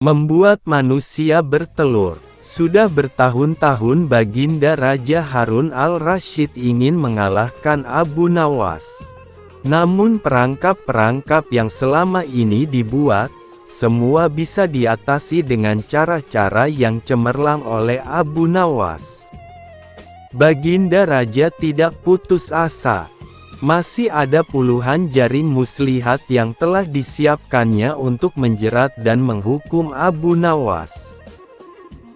Membuat manusia bertelur. Sudah bertahun-tahun Baginda Raja Harun al-Rasyid ingin mengalahkan Abu Nawas. Namun perangkap-perangkap yang selama ini dibuat, semua bisa diatasi dengan cara-cara yang cemerlang oleh Abu Nawas. Baginda Raja tidak putus asa. Masih ada puluhan jaring muslihat yang telah disiapkannya untuk menjerat dan menghukum Abu Nawas.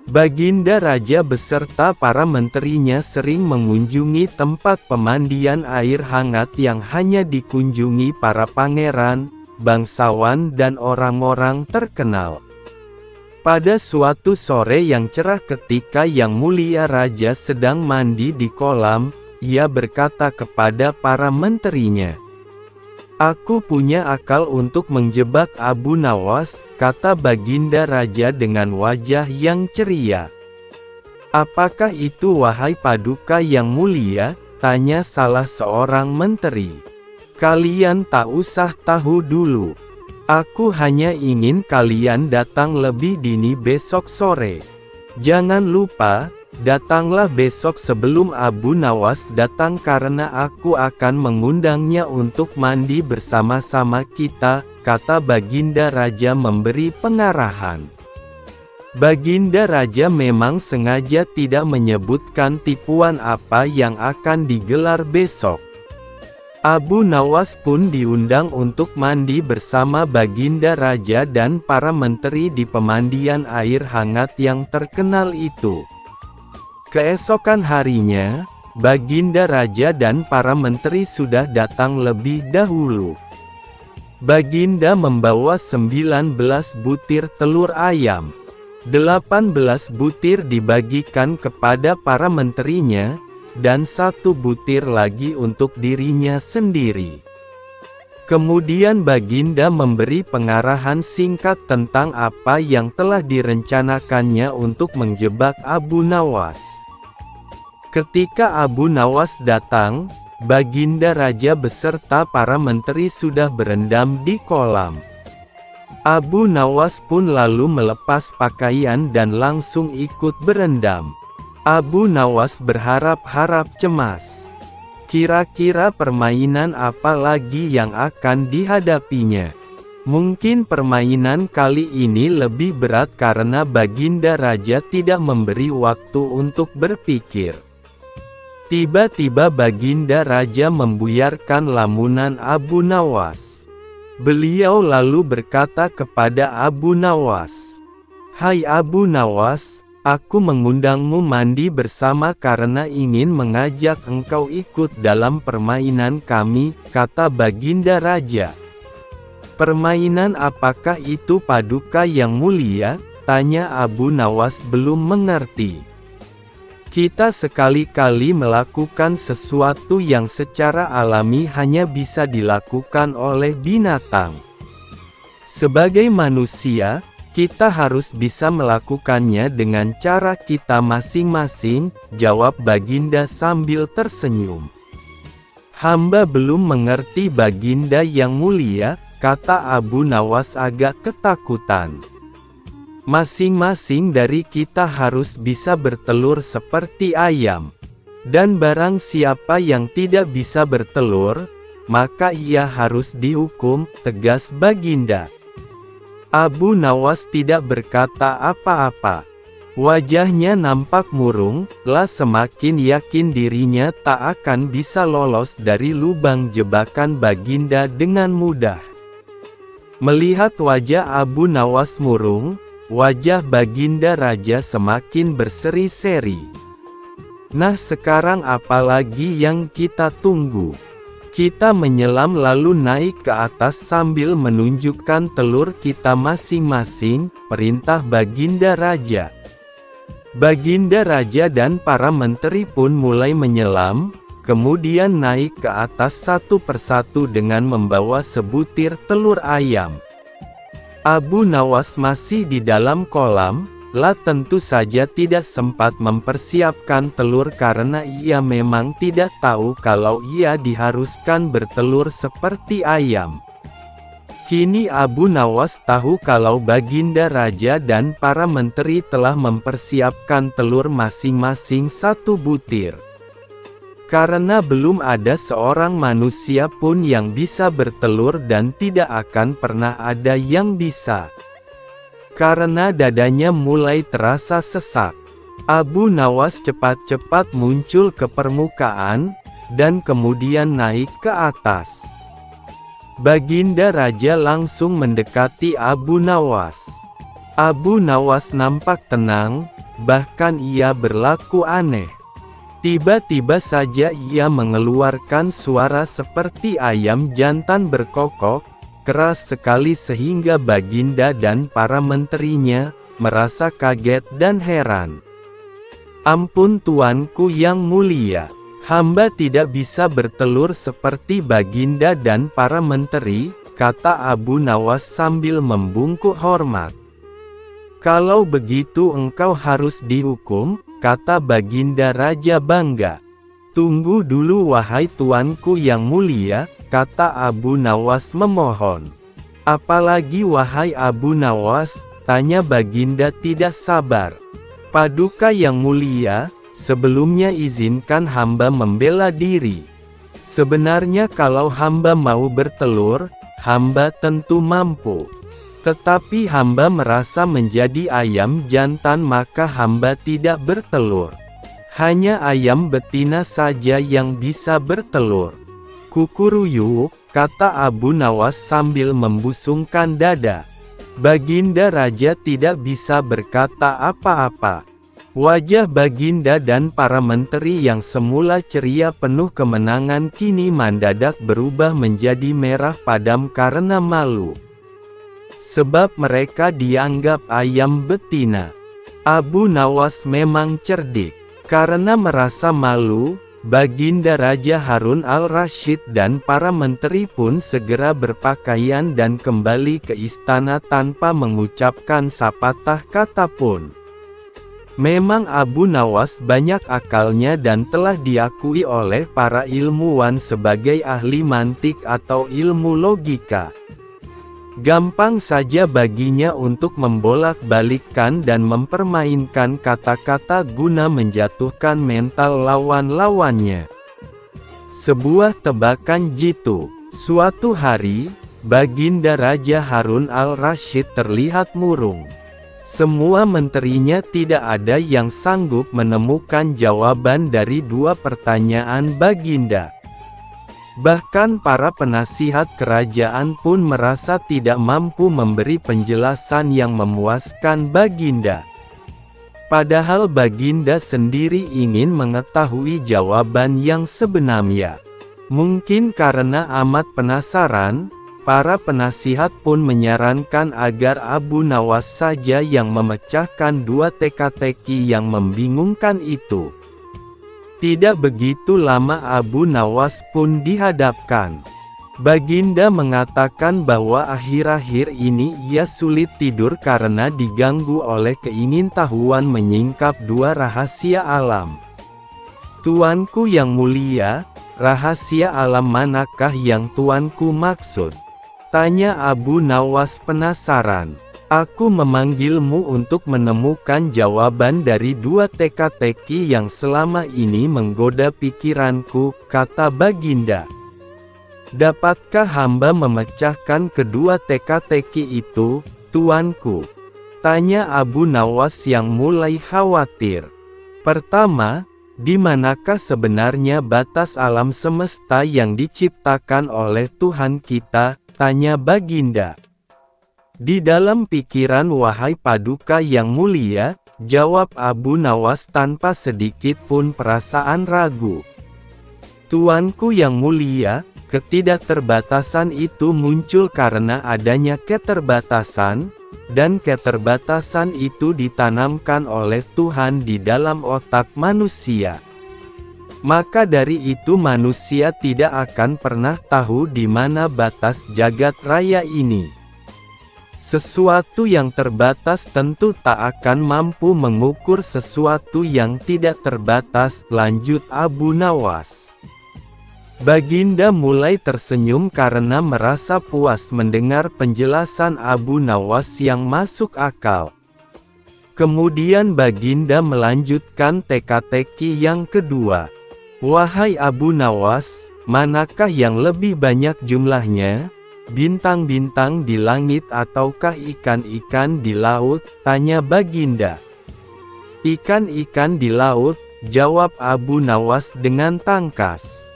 Baginda Raja beserta para menterinya sering mengunjungi tempat pemandian air hangat yang hanya dikunjungi para pangeran, bangsawan dan orang-orang terkenal. Pada suatu sore yang cerah ketika Yang Mulia Raja sedang mandi di kolam, ia berkata kepada para menterinya, "Aku punya akal untuk menjebak Abu Nawas," kata Baginda Raja dengan wajah yang ceria. "Apakah itu wahai Paduka yang mulia?" tanya salah seorang menteri. "Kalian tak usah tahu dulu. Aku hanya ingin kalian datang lebih dini besok sore. Jangan lupa, datanglah besok sebelum Abu Nawas datang karena aku akan mengundangnya untuk mandi bersama-sama kita," kata Baginda Raja memberi pengarahan. Baginda Raja memang sengaja tidak menyebutkan tipuan apa yang akan digelar besok. Abu Nawas pun diundang untuk mandi bersama Baginda Raja dan para menteri di pemandian air hangat yang terkenal itu. Keesokan harinya, Baginda Raja dan para menteri sudah datang lebih dahulu. Baginda membawa 19 butir telur ayam. 18 butir dibagikan kepada para menterinya, dan 1 butir lagi untuk dirinya sendiri. Kemudian Baginda memberi pengarahan singkat tentang apa yang telah direncanakannya untuk menjebak Abu Nawas. Ketika Abu Nawas datang, Baginda Raja beserta para menteri sudah berendam di kolam. Abu Nawas pun lalu melepas pakaian dan langsung ikut berendam. Abu Nawas berharap-harap cemas. Kira-kira permainan apa lagi yang akan dihadapinya? Mungkin permainan kali ini lebih berat karena Baginda Raja tidak memberi waktu untuk berpikir. Tiba-tiba Baginda Raja membuyarkan lamunan Abu Nawas. Beliau lalu berkata kepada Abu Nawas, "Hai Abu Nawas, aku mengundangmu mandi bersama karena ingin mengajak engkau ikut dalam permainan kami," kata Baginda Raja. "Permainan apakah itu Paduka yang mulia?" tanya Abu Nawas belum mengerti. "Kita sekali-kali melakukan sesuatu yang secara alami hanya bisa dilakukan oleh binatang. Sebagai manusia, kita harus bisa melakukannya dengan cara kita masing-masing," jawab Baginda sambil tersenyum. "Hamba belum mengerti Baginda yang mulia," kata Abu Nawas agak ketakutan. "Masing-masing dari kita harus bisa bertelur seperti ayam. Dan barang siapa yang tidak bisa bertelur, maka ia harus dihukum," tegas Baginda. Abu Nawas tidak berkata apa-apa. Wajahnya nampak murung, lah semakin yakin dirinya tak akan bisa lolos dari lubang jebakan Baginda dengan mudah. Melihat wajah Abu Nawas murung, wajah Baginda Raja semakin berseri-seri. "Nah sekarang apalagi yang kita tunggu? Kita menyelam lalu naik ke atas sambil menunjukkan telur kita masing-masing," perintah Baginda Raja. Baginda Raja dan para menteri pun mulai menyelam, kemudian naik ke atas satu persatu dengan membawa sebutir telur ayam. Abu Nawas masih di dalam kolam, lah tentu saja tidak sempat mempersiapkan telur karena ia memang tidak tahu kalau ia diharuskan bertelur seperti ayam. Kini Abu Nawas tahu kalau Baginda Raja dan para menteri telah mempersiapkan telur masing-masing 1 butir. Karena belum ada seorang manusia pun yang bisa bertelur dan tidak akan pernah ada yang bisa. Karena dadanya mulai terasa sesak, Abu Nawas cepat-cepat muncul ke permukaan, dan kemudian naik ke atas. Baginda Raja langsung mendekati Abu Nawas. Abu Nawas nampak tenang, bahkan ia berlaku aneh. Tiba-tiba saja ia mengeluarkan suara seperti ayam jantan berkokok, keras sekali sehingga Baginda dan para menterinya merasa kaget dan heran. "Ampun tuanku yang mulia, hamba tidak bisa bertelur seperti Baginda dan para menteri," kata Abu Nawas sambil membungkuk hormat. "Kalau begitu engkau harus dihukum," kata Baginda Raja bangga. "Tunggu dulu wahai tuanku yang mulia," kata Abu Nawas memohon. "Apalagi wahai Abu Nawas?" tanya Baginda tidak sabar. "Paduka yang mulia, sebelumnya izinkan hamba membela diri. Sebenarnya kalau hamba mau bertelur, hamba tentu mampu. Tetapi hamba merasa menjadi ayam jantan maka hamba tidak bertelur. Hanya ayam betina saja yang bisa bertelur." "Kukuruyuk," kata Abu Nawas sambil membusungkan dada. Baginda Raja tidak bisa berkata apa-apa. Wajah Baginda dan para menteri yang semula ceria penuh kemenangan kini mendadak berubah menjadi merah padam karena malu. Sebab mereka dianggap ayam betina. Abu Nawas memang cerdik. Karena merasa malu, Baginda Raja Harun al-Rasyid dan para menteri pun segera berpakaian dan kembali ke istana tanpa mengucapkan sepatah kata pun. Memang Abu Nawas banyak akalnya dan telah diakui oleh para ilmuwan sebagai ahli mantik atau ilmu logika. Gampang saja baginya untuk membolak-balikkan dan mempermainkan kata-kata guna menjatuhkan mental lawan-lawannya. Sebuah tebakan jitu. Suatu hari, Baginda Raja Harun al-Rasyid terlihat murung. Semua menterinya tidak ada yang sanggup menemukan jawaban dari 2 pertanyaan Baginda. Bahkan para penasihat kerajaan pun merasa tidak mampu memberi penjelasan yang memuaskan Baginda. Padahal Baginda sendiri ingin mengetahui jawaban yang sebenarnya. Mungkin karena amat penasaran, para penasihat pun menyarankan agar Abu Nawas saja yang memecahkan 2 teka-teki yang membingungkan itu. Tidak begitu lama Abu Nawas pun dihadapkan. Baginda mengatakan bahwa akhir-akhir ini ia sulit tidur karena diganggu oleh keingintahuan menyingkap 2 rahasia alam. "Tuanku yang mulia, rahasia alam manakah yang tuanku maksud?" tanya Abu Nawas penasaran. "Aku memanggilmu untuk menemukan jawaban dari 2 teka-teki yang selama ini menggoda pikiranku," kata Baginda. "Dapatkah hamba memecahkan kedua teka-teki itu, tuanku?" tanya Abu Nawas yang mulai khawatir. "Pertama, di manakah sebenarnya batas alam semesta yang diciptakan oleh Tuhan kita?" tanya Baginda. "Di dalam pikiran wahai Paduka yang mulia," jawab Abu Nawas tanpa sedikit pun perasaan ragu. "Tuanku yang mulia, ketidakterbatasan itu muncul karena adanya keterbatasan, dan keterbatasan itu ditanamkan oleh Tuhan di dalam otak manusia. Maka dari itu manusia tidak akan pernah tahu di mana batas jagat raya ini. Sesuatu yang terbatas tentu tak akan mampu mengukur sesuatu yang tidak terbatas," lanjut Abu Nawas. Baginda mulai tersenyum karena merasa puas mendengar penjelasan Abu Nawas yang masuk akal. Kemudian Baginda melanjutkan teka-teki yang kedua. Wahai Abu Nawas, manakah yang lebih banyak jumlahnya? Bintang-bintang di langit ataukah ikan-ikan di laut? Tanya Baginda. Ikan-ikan di laut, jawab Abu Nawas dengan tangkas.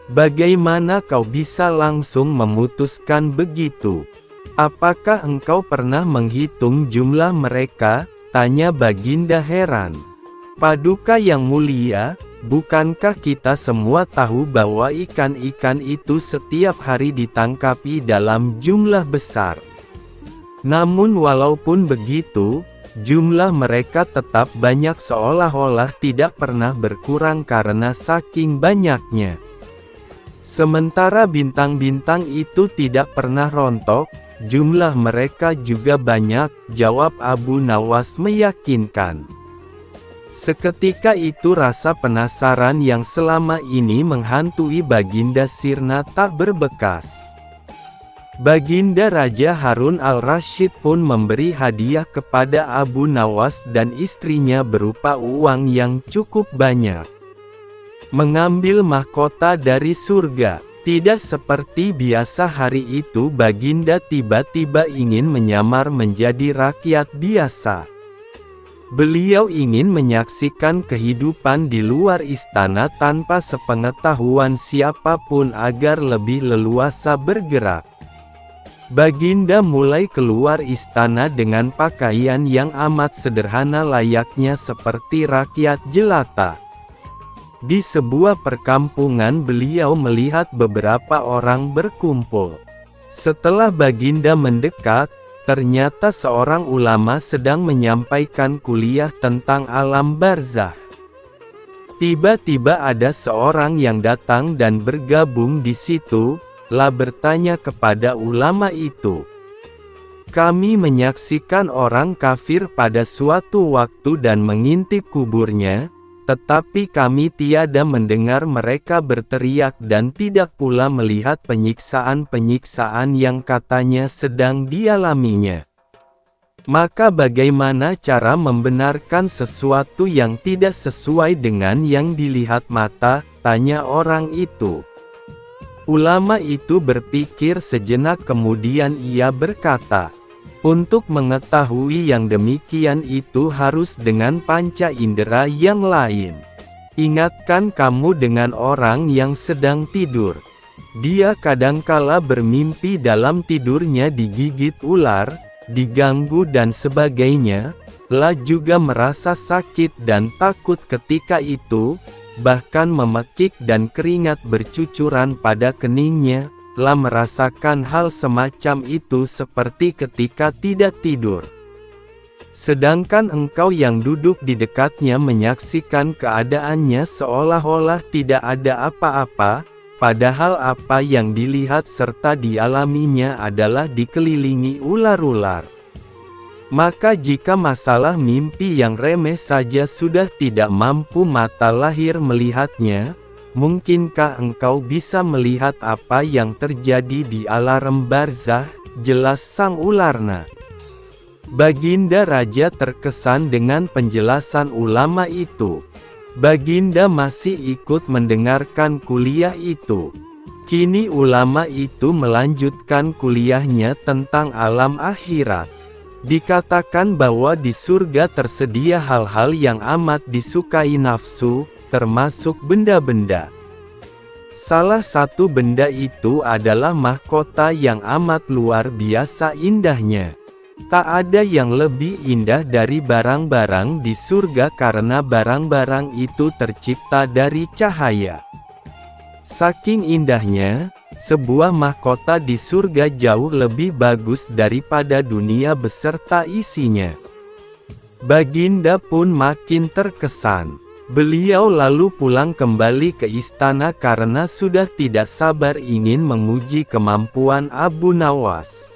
Bagaimana kau bisa langsung memutuskan begitu? Apakah engkau pernah menghitung jumlah mereka? Tanya Baginda heran. Paduka yang mulia, bukankah kita semua tahu bahwa ikan-ikan itu setiap hari ditangkapi dalam jumlah besar? Namun walaupun begitu, jumlah mereka tetap banyak seolah-olah tidak pernah berkurang karena saking banyaknya. Sementara bintang-bintang itu tidak pernah rontok, jumlah mereka juga banyak, jawab Abu Nawas meyakinkan. Seketika itu rasa penasaran yang selama ini menghantui Baginda sirna tak berbekas. Baginda Raja Harun al-Rasyid pun memberi hadiah kepada Abu Nawas dan istrinya berupa uang yang cukup banyak. Mengambil mahkota dari surga. Tidak seperti biasa hari itu Baginda tiba-tiba ingin menyamar menjadi rakyat biasa. Beliau ingin menyaksikan kehidupan di luar istana tanpa sepengetahuan siapapun agar lebih leluasa bergerak. Baginda mulai keluar istana dengan pakaian yang amat sederhana layaknya seperti rakyat jelata. Di sebuah perkampungan beliau melihat beberapa orang berkumpul. Setelah Baginda mendekat, ternyata seorang ulama sedang menyampaikan kuliah tentang alam barzakh. Tiba-tiba ada seorang yang datang dan bergabung di situ, bertanya kepada ulama itu. Kami menyaksikan orang kafir pada suatu waktu dan mengintip kuburnya, tetapi kami tiada mendengar mereka berteriak dan tidak pula melihat penyiksaan-penyiksaan yang katanya sedang dialaminya. Maka bagaimana cara membenarkan sesuatu yang tidak sesuai dengan yang dilihat mata? Tanya orang itu. Ulama itu berpikir sejenak kemudian ia berkata, untuk mengetahui yang demikian itu harus dengan panca indera yang lain. Ingatkan kamu dengan orang yang sedang tidur. Dia kadangkala bermimpi dalam tidurnya digigit ular, diganggu dan sebagainya, juga merasa sakit dan takut ketika itu, bahkan memekik dan keringat bercucuran pada keningnya, merasakan hal semacam itu seperti ketika tidak tidur. Sedangkan engkau yang duduk di dekatnya menyaksikan keadaannya seolah-olah tidak ada apa-apa, padahal apa yang dilihat serta dialaminya adalah dikelilingi ular-ular. Maka jika masalah mimpi yang remeh saja sudah tidak mampu mata lahir melihatnya, mungkinkah engkau bisa melihat apa yang terjadi di alam barzakh? Jelas sang ularna. Baginda Raja terkesan dengan penjelasan ulama itu. Baginda masih ikut mendengarkan kuliah itu. Kini ulama itu melanjutkan kuliahnya tentang alam akhirat. Dikatakan bahwa di surga tersedia hal-hal yang amat disukai nafsu, termasuk benda-benda. Salah satu benda itu adalah mahkota yang amat luar biasa indahnya. Tak ada yang lebih indah dari barang-barang di surga karena barang-barang itu tercipta dari cahaya. Saking indahnya, sebuah mahkota di surga jauh lebih bagus daripada dunia beserta isinya. Baginda pun makin terkesan. Beliau lalu pulang kembali ke istana karena sudah tidak sabar ingin menguji kemampuan Abu Nawas.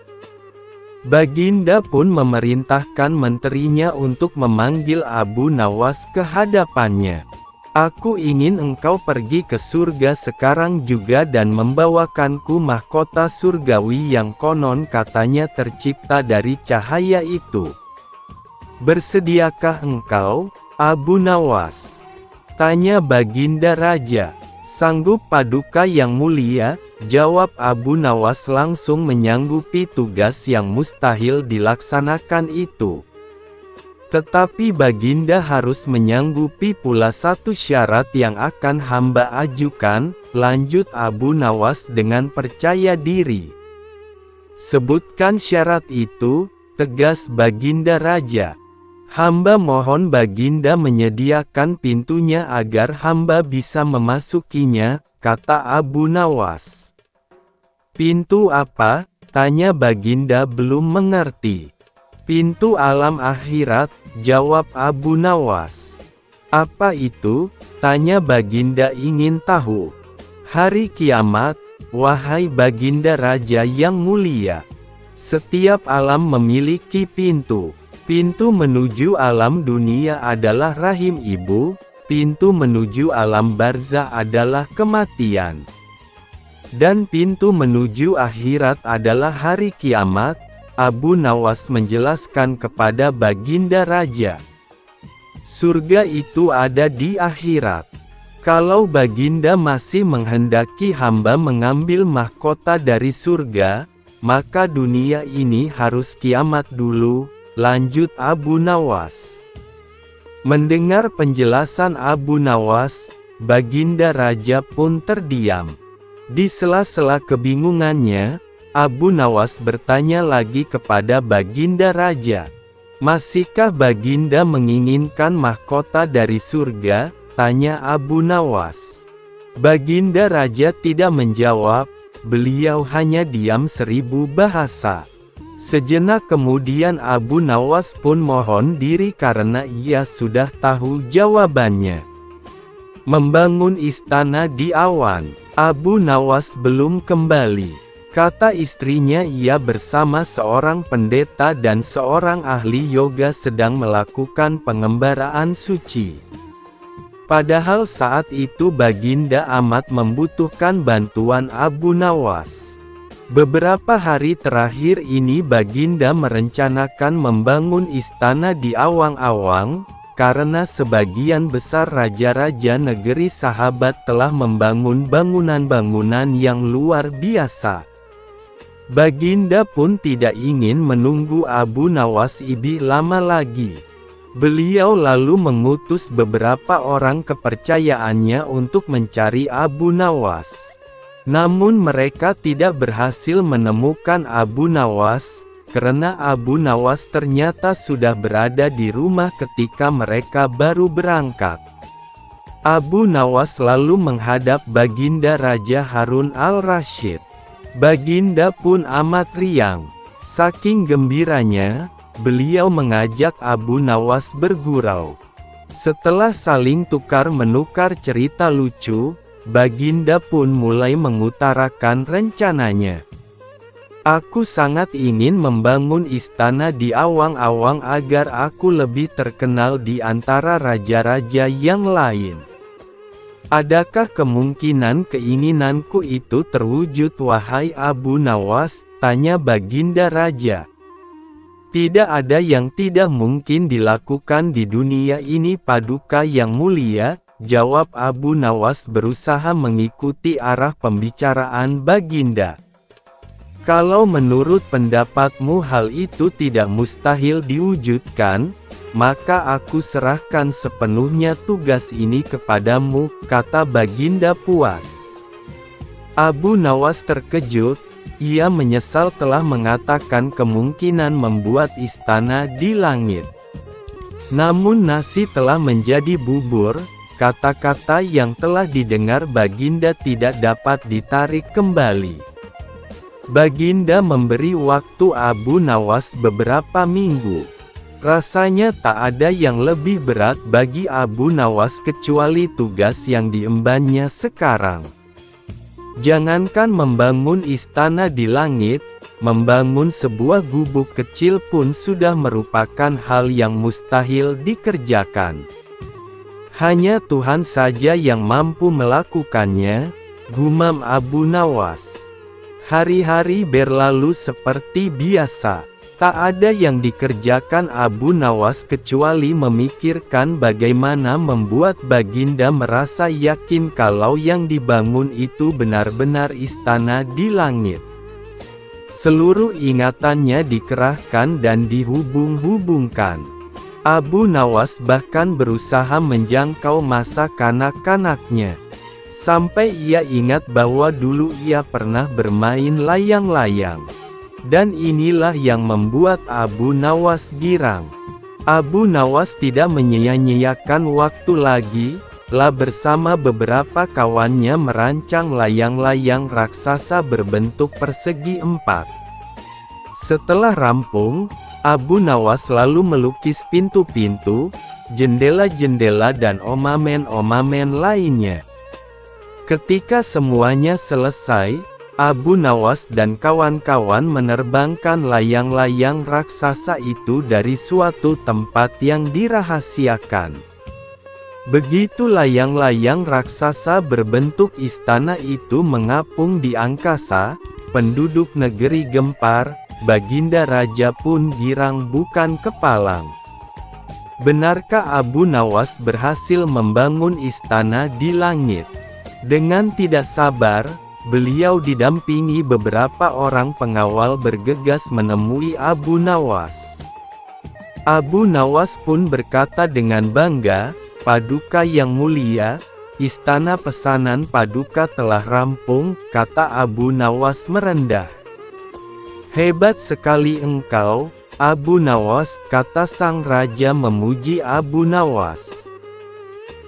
Baginda pun memerintahkan menterinya untuk memanggil Abu Nawas ke hadapannya. Aku ingin engkau pergi ke surga sekarang juga dan membawakanku mahkota surgawi yang konon katanya tercipta dari cahaya itu. Bersediakah engkau, Abu Nawas? Tanya Baginda Raja. Sanggup Paduka yang mulia, jawab Abu Nawas langsung menyanggupi tugas yang mustahil dilaksanakan itu. Tetapi Baginda harus menyanggupi pula satu syarat yang akan hamba ajukan, lanjut Abu Nawas dengan percaya diri. Sebutkan syarat itu, tegas Baginda Raja. Hamba mohon Baginda menyediakan pintunya agar hamba bisa memasukinya, kata Abu Nawas. Pintu apa? Tanya Baginda belum mengerti. Pintu alam akhirat, jawab Abu Nawas. Apa itu? Tanya Baginda ingin tahu. Hari kiamat, wahai Baginda Raja yang mulia. Setiap alam memiliki pintu. Pintu menuju alam dunia adalah rahim ibu, pintu menuju alam barzah adalah kematian. Dan pintu menuju akhirat adalah hari kiamat. Abu Nawas menjelaskan kepada Baginda Raja. Surga itu ada di akhirat. Kalau Baginda masih menghendaki hamba mengambil mahkota dari surga, maka dunia ini harus kiamat dulu, lanjut Abu Nawas. Mendengar penjelasan Abu Nawas, Baginda Raja pun terdiam. Di sela-sela kebingungannya, Abu Nawas bertanya lagi kepada Baginda Raja. Masihkah Baginda menginginkan mahkota dari surga? Tanya Abu Nawas. Baginda Raja tidak menjawab, beliau hanya diam 1000 bahasa. Sejenak kemudian Abu Nawas pun mohon diri karena ia sudah tahu jawabannya. Membangun istana di awan. Abu Nawas belum kembali. Kata istrinya ia bersama seorang pendeta dan seorang ahli yoga sedang melakukan pengembaraan suci. Padahal saat itu Baginda amat membutuhkan bantuan Abu Nawas. Beberapa hari terakhir ini Baginda merencanakan membangun istana di awang-awang, karena sebagian besar raja-raja negeri sahabat telah membangun bangunan-bangunan yang luar biasa. Baginda pun tidak ingin menunggu Abu Nawas lebih lama lagi. Beliau lalu mengutus beberapa orang kepercayaannya untuk mencari Abu Nawas. Namun mereka tidak berhasil menemukan Abu Nawas, karena Abu Nawas ternyata sudah berada di rumah ketika mereka baru berangkat. Abu Nawas lalu menghadap Baginda Raja Harun al-Rasyid. Baginda pun amat riang. Saking gembiranya, beliau mengajak Abu Nawas bergurau. Setelah saling tukar-menukar cerita lucu, Baginda pun mulai mengutarakan rencananya. Aku sangat ingin membangun istana di awang-awang agar aku lebih terkenal di antara raja-raja yang lain. Adakah kemungkinan keinginanku itu terwujud wahai Abu Nawas? Tanya Baginda Raja. Tidak ada yang tidak mungkin dilakukan di dunia ini Paduka yang mulia, jawab Abu Nawas berusaha mengikuti arah pembicaraan Baginda. Kalau menurut pendapatmu hal itu tidak mustahil diwujudkan, maka aku serahkan sepenuhnya tugas ini kepadamu, kata Baginda puas. Abu Nawas terkejut, ia menyesal telah mengatakan kemungkinan membuat istana di langit. Namun nasi telah menjadi bubur, kata-kata yang telah didengar Baginda tidak dapat ditarik kembali. Baginda memberi waktu Abu Nawas beberapa minggu. Rasanya tak ada yang lebih berat bagi Abu Nawas kecuali tugas yang diembannya sekarang. Jangankan membangun istana di langit, membangun sebuah gubuk kecil pun sudah merupakan hal yang mustahil dikerjakan. Hanya Tuhan saja yang mampu melakukannya, gumam Abu Nawas. Hari-hari berlalu seperti biasa. Tak ada yang dikerjakan Abu Nawas kecuali memikirkan bagaimana membuat Baginda merasa yakin kalau yang dibangun itu benar-benar istana di langit. Seluruh ingatannya dikerahkan dan dihubung-hubungkan. Abu Nawas bahkan berusaha menjangkau masa kanak-kanaknya. Sampai ia ingat bahwa dulu ia pernah bermain layang-layang. Dan inilah yang membuat Abu Nawas girang. Abu Nawas tidak menyia-nyiakan waktu lagi, bersama beberapa kawannya merancang layang-layang raksasa berbentuk persegi 4. Setelah rampung, Abu Nawas lalu melukis pintu-pintu, jendela-jendela dan omamen-omamen lainnya. Ketika semuanya selesai, Abu Nawas dan kawan-kawan menerbangkan layang-layang raksasa itu dari suatu tempat yang dirahasiakan. Begitu layang-layang raksasa berbentuk istana itu mengapung di angkasa, penduduk negeri gempar, Baginda Raja pun girang bukan kepalang. Benarkah Abu Nawas berhasil membangun istana di langit? Dengan tidak sabar, beliau didampingi beberapa orang pengawal bergegas menemui Abu Nawas. Abu Nawas pun berkata dengan bangga, "Paduka yang mulia, istana pesanan Paduka telah rampung," kata Abu Nawas merendah. "Hebat sekali engkau, Abu Nawas," kata sang raja memuji Abu Nawas.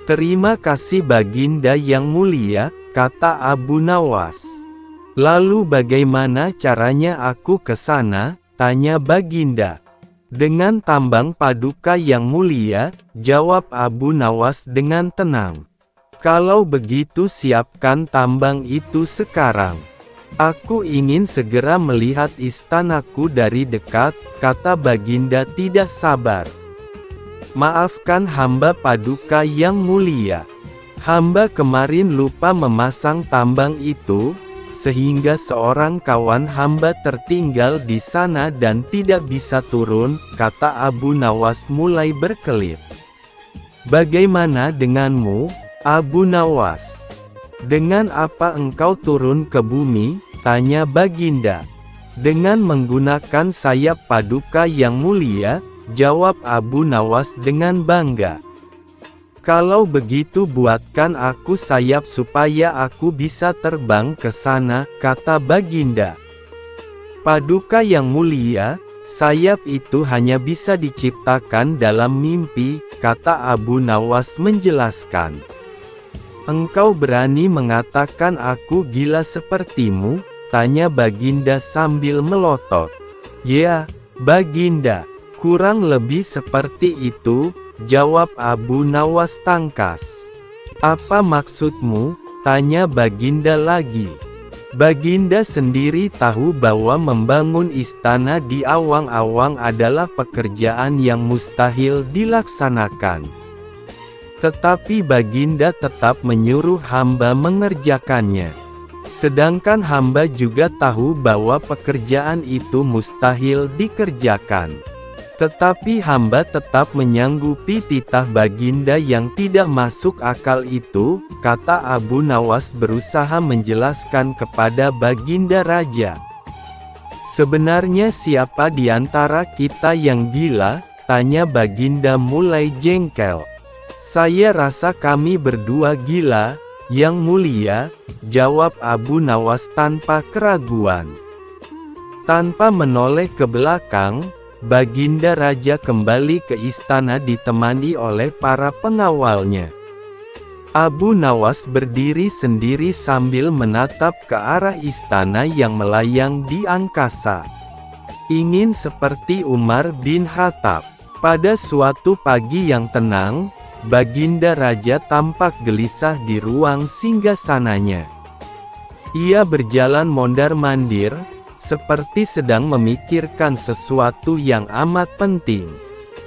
"Terima kasih Baginda yang mulia," kata Abu Nawas. "Lalu bagaimana caranya aku ke sana?" tanya Baginda. "Dengan tambang Paduka yang mulia," jawab Abu Nawas dengan tenang. "Kalau begitu siapkan tambang itu sekarang. Aku ingin segera melihat istanaku dari dekat," kata Baginda tidak sabar. "Maafkan hamba Paduka yang mulia. Hamba kemarin lupa memasang tambang itu, sehingga seorang kawan hamba tertinggal di sana dan tidak bisa turun," kata Abu Nawas mulai berkelip. "Bagaimana denganmu, Abu Nawas? Dengan apa engkau turun ke bumi?" tanya Baginda. "Dengan menggunakan sayap Paduka yang mulia," jawab Abu Nawas dengan bangga. "Kalau begitu buatkan aku sayap supaya aku bisa terbang ke sana," kata Baginda. "Paduka yang mulia, sayap itu hanya bisa diciptakan dalam mimpi," kata Abu Nawas menjelaskan. "Engkau berani mengatakan aku gila sepertimu?" tanya Baginda sambil melotot. "Ya, Baginda, kurang lebih seperti itu," jawab Abu Nawas tangkas. "Apa maksudmu?" tanya Baginda lagi. Baginda sendiri tahu bahwa membangun istana di awang-awang adalah pekerjaan yang mustahil dilaksanakan. Tetapi Baginda tetap menyuruh hamba mengerjakannya. Sedangkan hamba juga tahu bahwa pekerjaan itu mustahil dikerjakan. Tetapi hamba tetap menyanggupi titah Baginda yang tidak masuk akal itu, kata Abu Nawas berusaha menjelaskan kepada Baginda Raja. "Sebenarnya siapa di antara kita yang gila?" tanya Baginda mulai jengkel. "Saya rasa kami berdua gila, Yang Mulia," jawab Abu Nawas tanpa keraguan. Tanpa menoleh ke belakang, Baginda Raja kembali ke istana ditemani oleh para pengawalnya. Abu Nawas berdiri sendiri sambil menatap ke arah istana yang melayang di angkasa. Ingin seperti Umar bin Khattab. Pada suatu pagi yang tenang, Baginda Raja tampak gelisah di ruang singgasananya. Ia berjalan mondar-mandir, seperti sedang memikirkan sesuatu yang amat penting.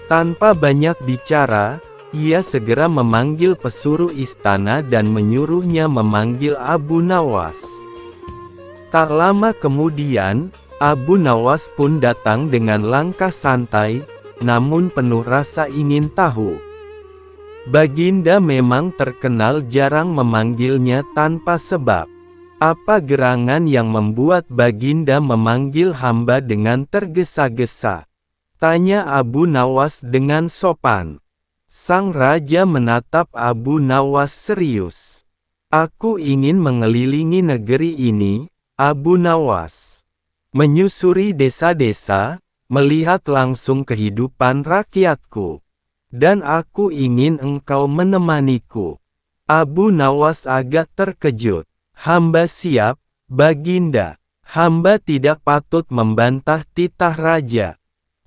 Tanpa banyak bicara, Ia segera memanggil pesuruh istana dan menyuruhnya memanggil Abu Nawas. Tak lama kemudian, Abu Nawas pun datang dengan langkah santai, namun penuh rasa ingin tahu. Baginda memang terkenal jarang memanggilnya tanpa sebab. Apa gerangan yang membuat Baginda memanggil hamba dengan tergesa-gesa? Tanya Abu Nawas dengan sopan. Sang raja menatap Abu Nawas serius. Aku ingin mengelilingi negeri ini, Abu Nawas. Menyusuri desa-desa, melihat langsung kehidupan rakyatku. Dan aku ingin engkau menemaniku. Abu Nawas agak terkejut. Hamba siap, Baginda. Hamba tidak patut membantah titah raja.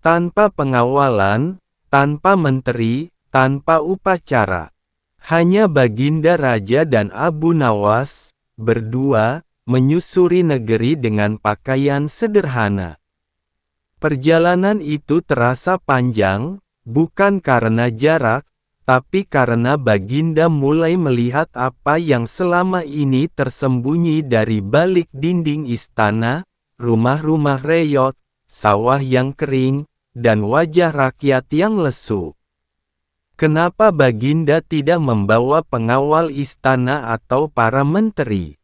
Tanpa pengawalan, tanpa menteri, tanpa upacara. Hanya Baginda Raja dan Abu Nawas, berdua, menyusuri negeri dengan pakaian sederhana. Perjalanan itu terasa panjang, bukan karena jarak, tapi karena Baginda mulai melihat apa yang selama ini tersembunyi dari balik dinding istana, rumah-rumah reyot, sawah yang kering, dan wajah rakyat yang lesu. Kenapa Baginda tidak membawa pengawal istana atau para menteri?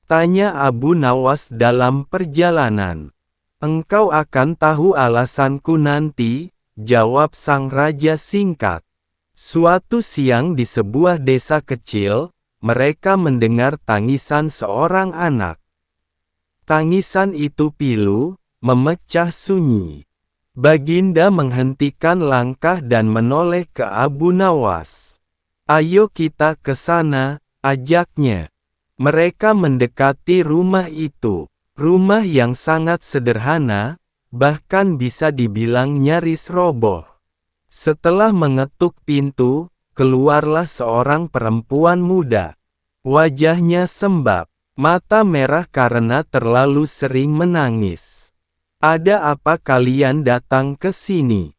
Tanya Abu Nawas dalam perjalanan. Engkau akan tahu alasanku nanti, jawab sang raja singkat. Suatu siang di sebuah desa kecil, mereka mendengar tangisan seorang anak. Tangisan itu pilu, memecah sunyi. Baginda menghentikan langkah dan menoleh ke Abu Nawas. Ayo kita ke sana, ajaknya. Mereka mendekati rumah itu. Rumah yang sangat sederhana, bahkan bisa dibilang nyaris roboh. Setelah mengetuk pintu, keluarlah seorang perempuan muda. Wajahnya sembab, mata merah karena terlalu sering menangis. Ada apa kalian datang ke sini?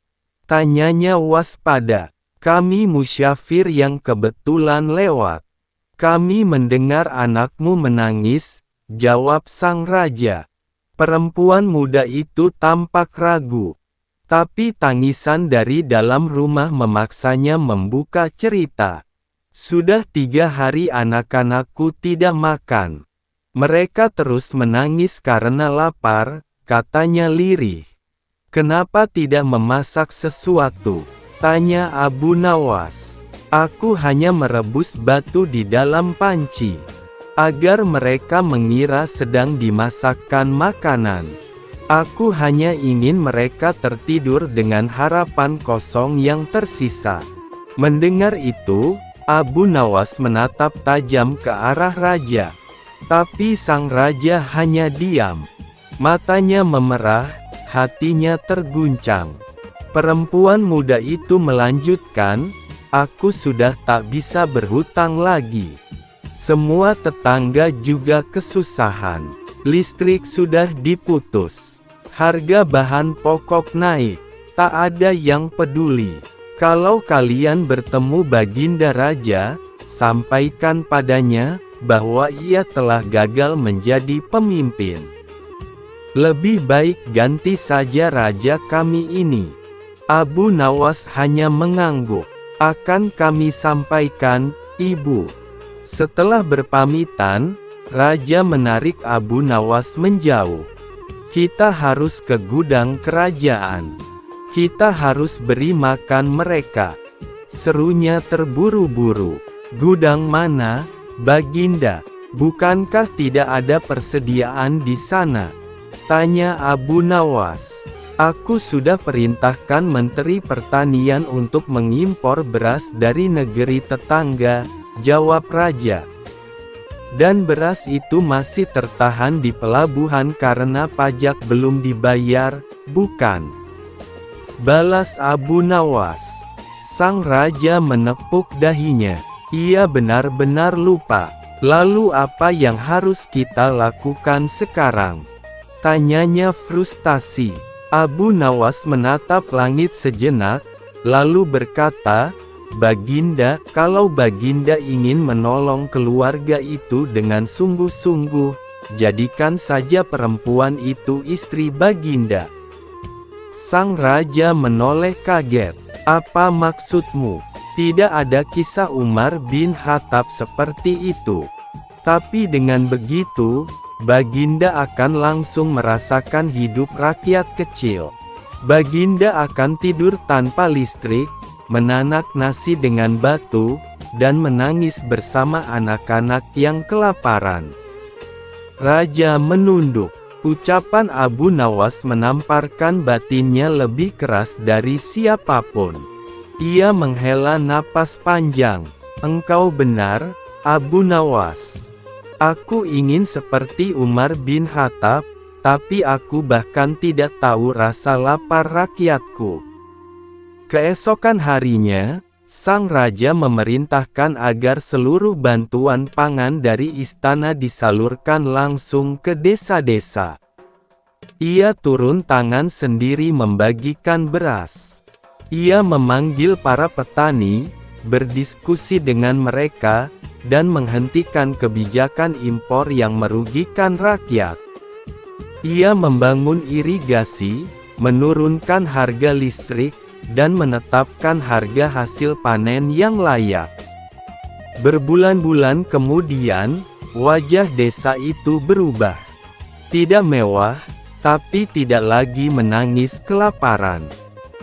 Tanyanya waspada. Kami musyafir yang kebetulan lewat. Kami mendengar anakmu menangis, jawab sang raja. Perempuan muda itu tampak ragu. Tapi tangisan dari dalam rumah memaksanya membuka cerita. Sudah 3 hari anak-anakku tidak makan. Mereka terus menangis karena lapar, katanya lirih. Kenapa tidak memasak sesuatu? Tanya Abu Nawas. Aku hanya merebus batu di dalam panci. Agar mereka mengira sedang dimasakkan makanan. Aku hanya ingin mereka tertidur dengan harapan kosong yang tersisa. Mendengar itu, Abu Nawas menatap tajam ke arah raja. Tapi sang raja hanya diam. Matanya memerah, hatinya terguncang. Perempuan muda itu melanjutkan, aku sudah tak bisa berhutang lagi. Semua tetangga juga kesusahan. Listrik sudah diputus. Harga bahan pokok naik. Tak ada yang peduli. Kalau kalian bertemu Baginda Raja, sampaikan padanya, bahwa ia telah gagal menjadi pemimpin. Lebih baik ganti saja raja kami ini. Abu Nawas hanya mengangguk. Akan kami sampaikan, Ibu. Setelah berpamitan, raja menarik Abu Nawas menjauh. Kita harus ke gudang kerajaan. Kita harus beri makan mereka. Serunya terburu-buru. Gudang mana, Baginda? Bukankah tidak ada persediaan di sana? Tanya Abu Nawas. Aku sudah perintahkan Menteri Pertanian untuk mengimpor beras dari negeri tetangga, jawab raja. Dan beras itu masih tertahan di pelabuhan karena pajak belum dibayar, bukan? Balas Abu Nawas. Sang raja menepuk dahinya. Ia benar-benar lupa. Lalu apa yang harus kita lakukan sekarang? Tanyanya frustasi. Abu Nawas menatap langit sejenak, lalu berkata, Baginda, kalau Baginda ingin menolong keluarga itu dengan sungguh-sungguh, jadikan saja perempuan itu istri Baginda." Sang raja menoleh kaget. "Apa maksudmu?" "Tidak ada kisah Umar bin Khattab seperti itu. Tapi dengan begitu, Baginda akan langsung merasakan hidup rakyat kecil. Baginda akan tidur tanpa listrik, menanak nasi dengan batu, dan menangis bersama anak-anak yang kelaparan." Raja menunduk. Ucapan Abu Nawas menamparkan batinnya lebih keras dari siapapun. Ia menghela napas panjang. "Engkau benar, Abu Nawas. Aku ingin seperti Umar bin Khattab, tapi aku bahkan tidak tahu rasa lapar rakyatku." Keesokan harinya, sang raja memerintahkan agar seluruh bantuan pangan dari istana disalurkan langsung ke desa-desa. Ia turun tangan sendiri membagikan beras. Ia memanggil para petani, berdiskusi dengan mereka, dan menghentikan kebijakan impor yang merugikan rakyat. Ia membangun irigasi, menurunkan harga listrik, dan menetapkan harga hasil panen yang layak. Berbulan-bulan kemudian, wajah desa itu berubah. Tidak mewah, tapi tidak lagi menangis kelaparan.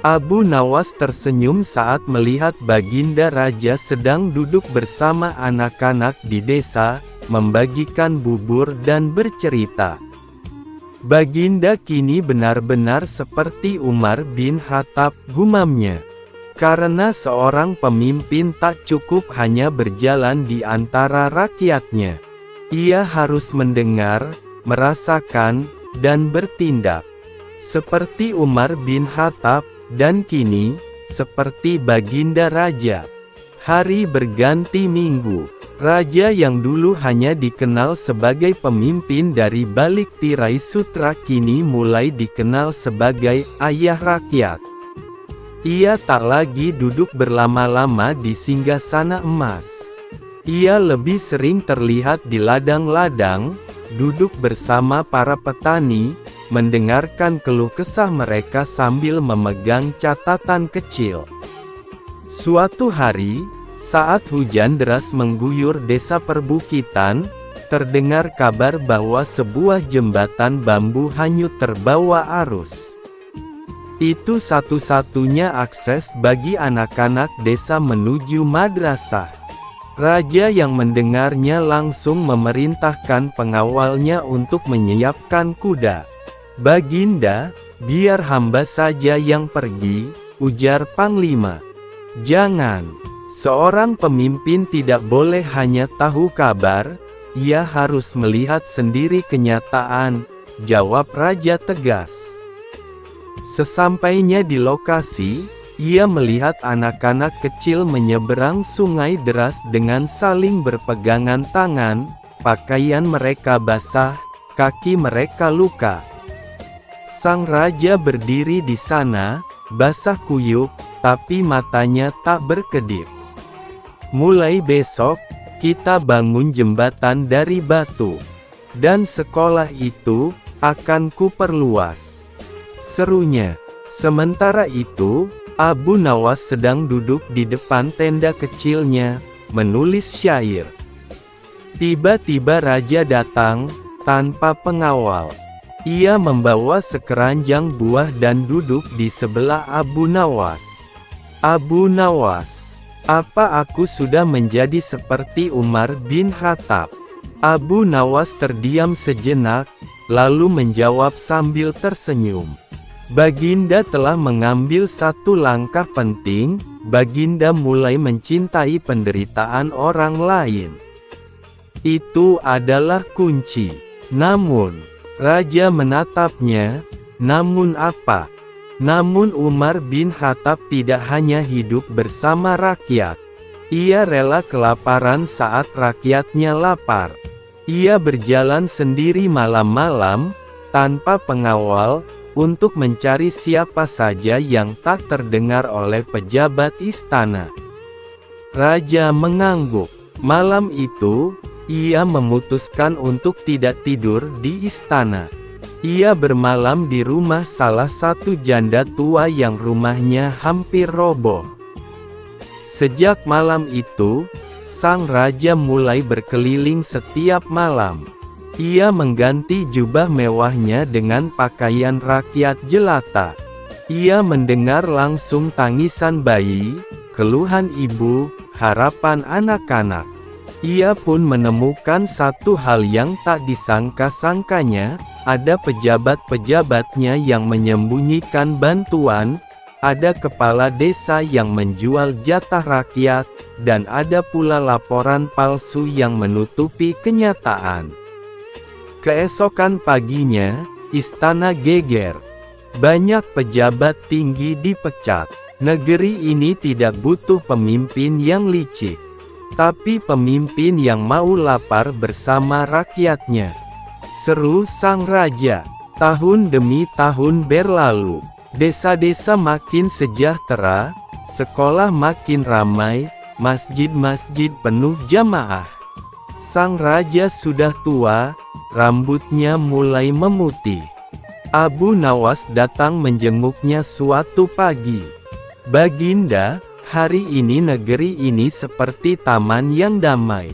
Abu Nawas tersenyum saat melihat Baginda Raja sedang duduk bersama anak-anak di desa, membagikan bubur dan bercerita. "Baginda kini benar-benar seperti Umar bin Khattab," gumamnya. "Karena seorang pemimpin tak cukup hanya berjalan di antara rakyatnya. Ia harus mendengar, merasakan, dan bertindak. Seperti Umar bin Khattab, dan kini, seperti Baginda Raja." Hari berganti minggu. Raja yang dulu hanya dikenal sebagai pemimpin dari balik tirai sutra kini mulai dikenal sebagai ayah rakyat. Ia tak lagi duduk berlama-lama di singgasana emas. Ia lebih sering terlihat di ladang-ladang, duduk bersama para petani, mendengarkan keluh kesah mereka sambil memegang catatan kecil. Suatu hari, saat hujan deras mengguyur desa perbukitan, terdengar kabar bahwa sebuah jembatan bambu hanyut terbawa arus. Itu satu-satunya akses bagi anak-anak desa menuju madrasah. Raja yang mendengarnya langsung memerintahkan pengawalnya untuk menyiapkan kuda. "Baginda, biar hamba saja yang pergi," ujar Panglima. "Jangan. Seorang pemimpin tidak boleh hanya tahu kabar, ia harus melihat sendiri kenyataan," jawab raja tegas. Sesampainya di lokasi, ia melihat anak-anak kecil menyeberang sungai deras dengan saling berpegangan tangan, pakaian mereka basah, kaki mereka luka. Sang raja berdiri di sana, basah kuyup, tapi matanya tak berkedip. "Mulai besok, kita bangun jembatan dari batu. Dan sekolah itu, akan kuperluas," serunya. Sementara itu, Abu Nawas sedang duduk di depan tenda kecilnya, menulis syair. Tiba-tiba raja datang, tanpa pengawal. Ia membawa sekeranjang buah dan duduk di sebelah Abu Nawas. "Abu Nawas, apa aku sudah menjadi seperti Umar bin Khattab?" Abu Nawas terdiam sejenak, lalu menjawab sambil tersenyum. "Baginda telah mengambil satu langkah penting, Baginda mulai mencintai penderitaan orang lain. Itu adalah kunci." "Namun," raja menatapnya, "namun apa?" Namun Umar bin Khattab tidak hanya hidup bersama rakyat. Ia rela kelaparan saat rakyatnya lapar. Ia berjalan sendiri malam-malam, tanpa pengawal, untuk mencari siapa saja yang tak terdengar oleh pejabat istana. Raja mengangguk. Malam itu, ia memutuskan untuk tidak tidur di istana. Ia bermalam di rumah salah satu janda tua yang rumahnya hampir roboh. Sejak malam itu, sang raja mulai berkeliling setiap malam. Ia mengganti jubah mewahnya dengan pakaian rakyat jelata. Ia mendengar langsung tangisan bayi, keluhan ibu, harapan anak-anak. Ia pun menemukan satu hal yang tak disangka-sangkanya, ada pejabat-pejabatnya yang menyembunyikan bantuan, ada kepala desa yang menjual jatah rakyat, dan ada pula laporan palsu yang menutupi kenyataan. Keesokan paginya, istana geger. Banyak pejabat tinggi dipecat. Negeri ini tidak butuh pemimpin yang licik, tapi pemimpin yang mau lapar bersama rakyatnya. Seru sang raja. Tahun demi tahun berlalu. Desa-desa makin sejahtera, sekolah makin ramai, masjid-masjid penuh jamaah. Sang raja sudah tua, rambutnya mulai memutih. Abu Nawas datang menjenguknya suatu pagi. "Baginda, hari ini negeri ini seperti taman yang damai."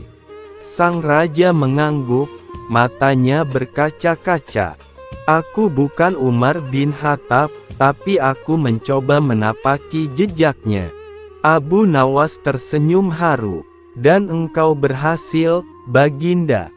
Sang raja mengangguk, matanya berkaca-kaca. "Aku bukan Umar bin Khattab, tapi aku mencoba menapaki jejaknya." Abu Nawas tersenyum haru. "Dan engkau berhasil, Baginda.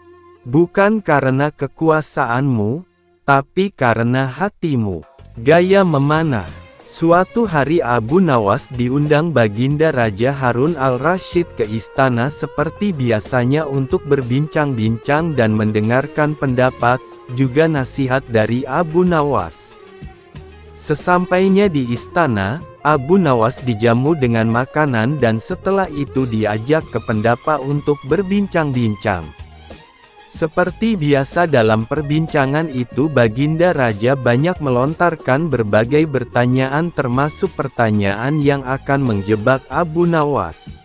Bukan karena kekuasaanmu, tapi karena hatimu." Gaya memanah. Suatu hari Abu Nawas diundang Baginda Raja Harun al-Rasyid ke istana seperti biasanya untuk berbincang-bincang dan mendengarkan pendapat, juga nasihat dari Abu Nawas. Sesampainya di istana, Abu Nawas dijamu dengan makanan dan setelah itu diajak ke pendapa untuk berbincang-bincang. Seperti biasa dalam perbincangan itu Baginda Raja banyak melontarkan berbagai pertanyaan termasuk pertanyaan yang akan menjebak Abu Nawas.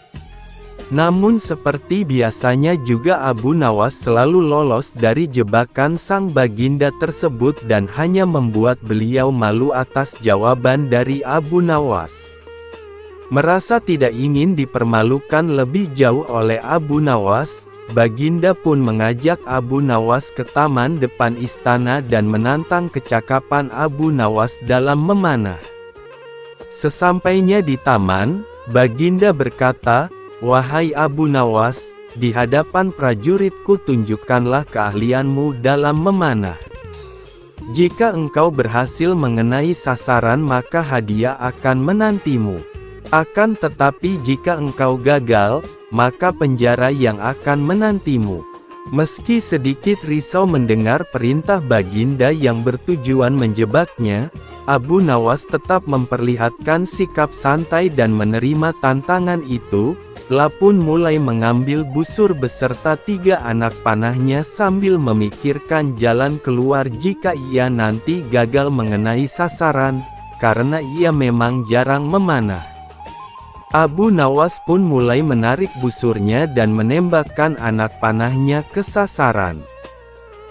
Namun seperti biasanya juga Abu Nawas selalu lolos dari jebakan sang Baginda tersebut dan hanya membuat beliau malu atas jawaban dari Abu Nawas. Merasa tidak ingin dipermalukan lebih jauh oleh Abu Nawas, Baginda pun mengajak Abu Nawas ke taman depan istana dan menantang kecakapan Abu Nawas dalam memanah. Sesampainya di taman, Baginda berkata, "Wahai Abu Nawas, di hadapan prajuritku tunjukkanlah keahlianmu dalam memanah. Jika engkau berhasil mengenai sasaran maka hadiah akan menantimu. Akan tetapi jika engkau gagal, maka penjara yang akan menantimu." Meski sedikit risau mendengar perintah Baginda yang bertujuan menjebaknya, Abu Nawas tetap memperlihatkan sikap santai dan menerima tantangan itu. Lapun mulai mengambil busur beserta 3 anak panahnya sambil memikirkan jalan keluar jika ia nanti gagal mengenai sasaran, karena ia memang jarang memanah. Abu Nawas pun mulai menarik busurnya dan menembakkan anak panahnya ke sasaran.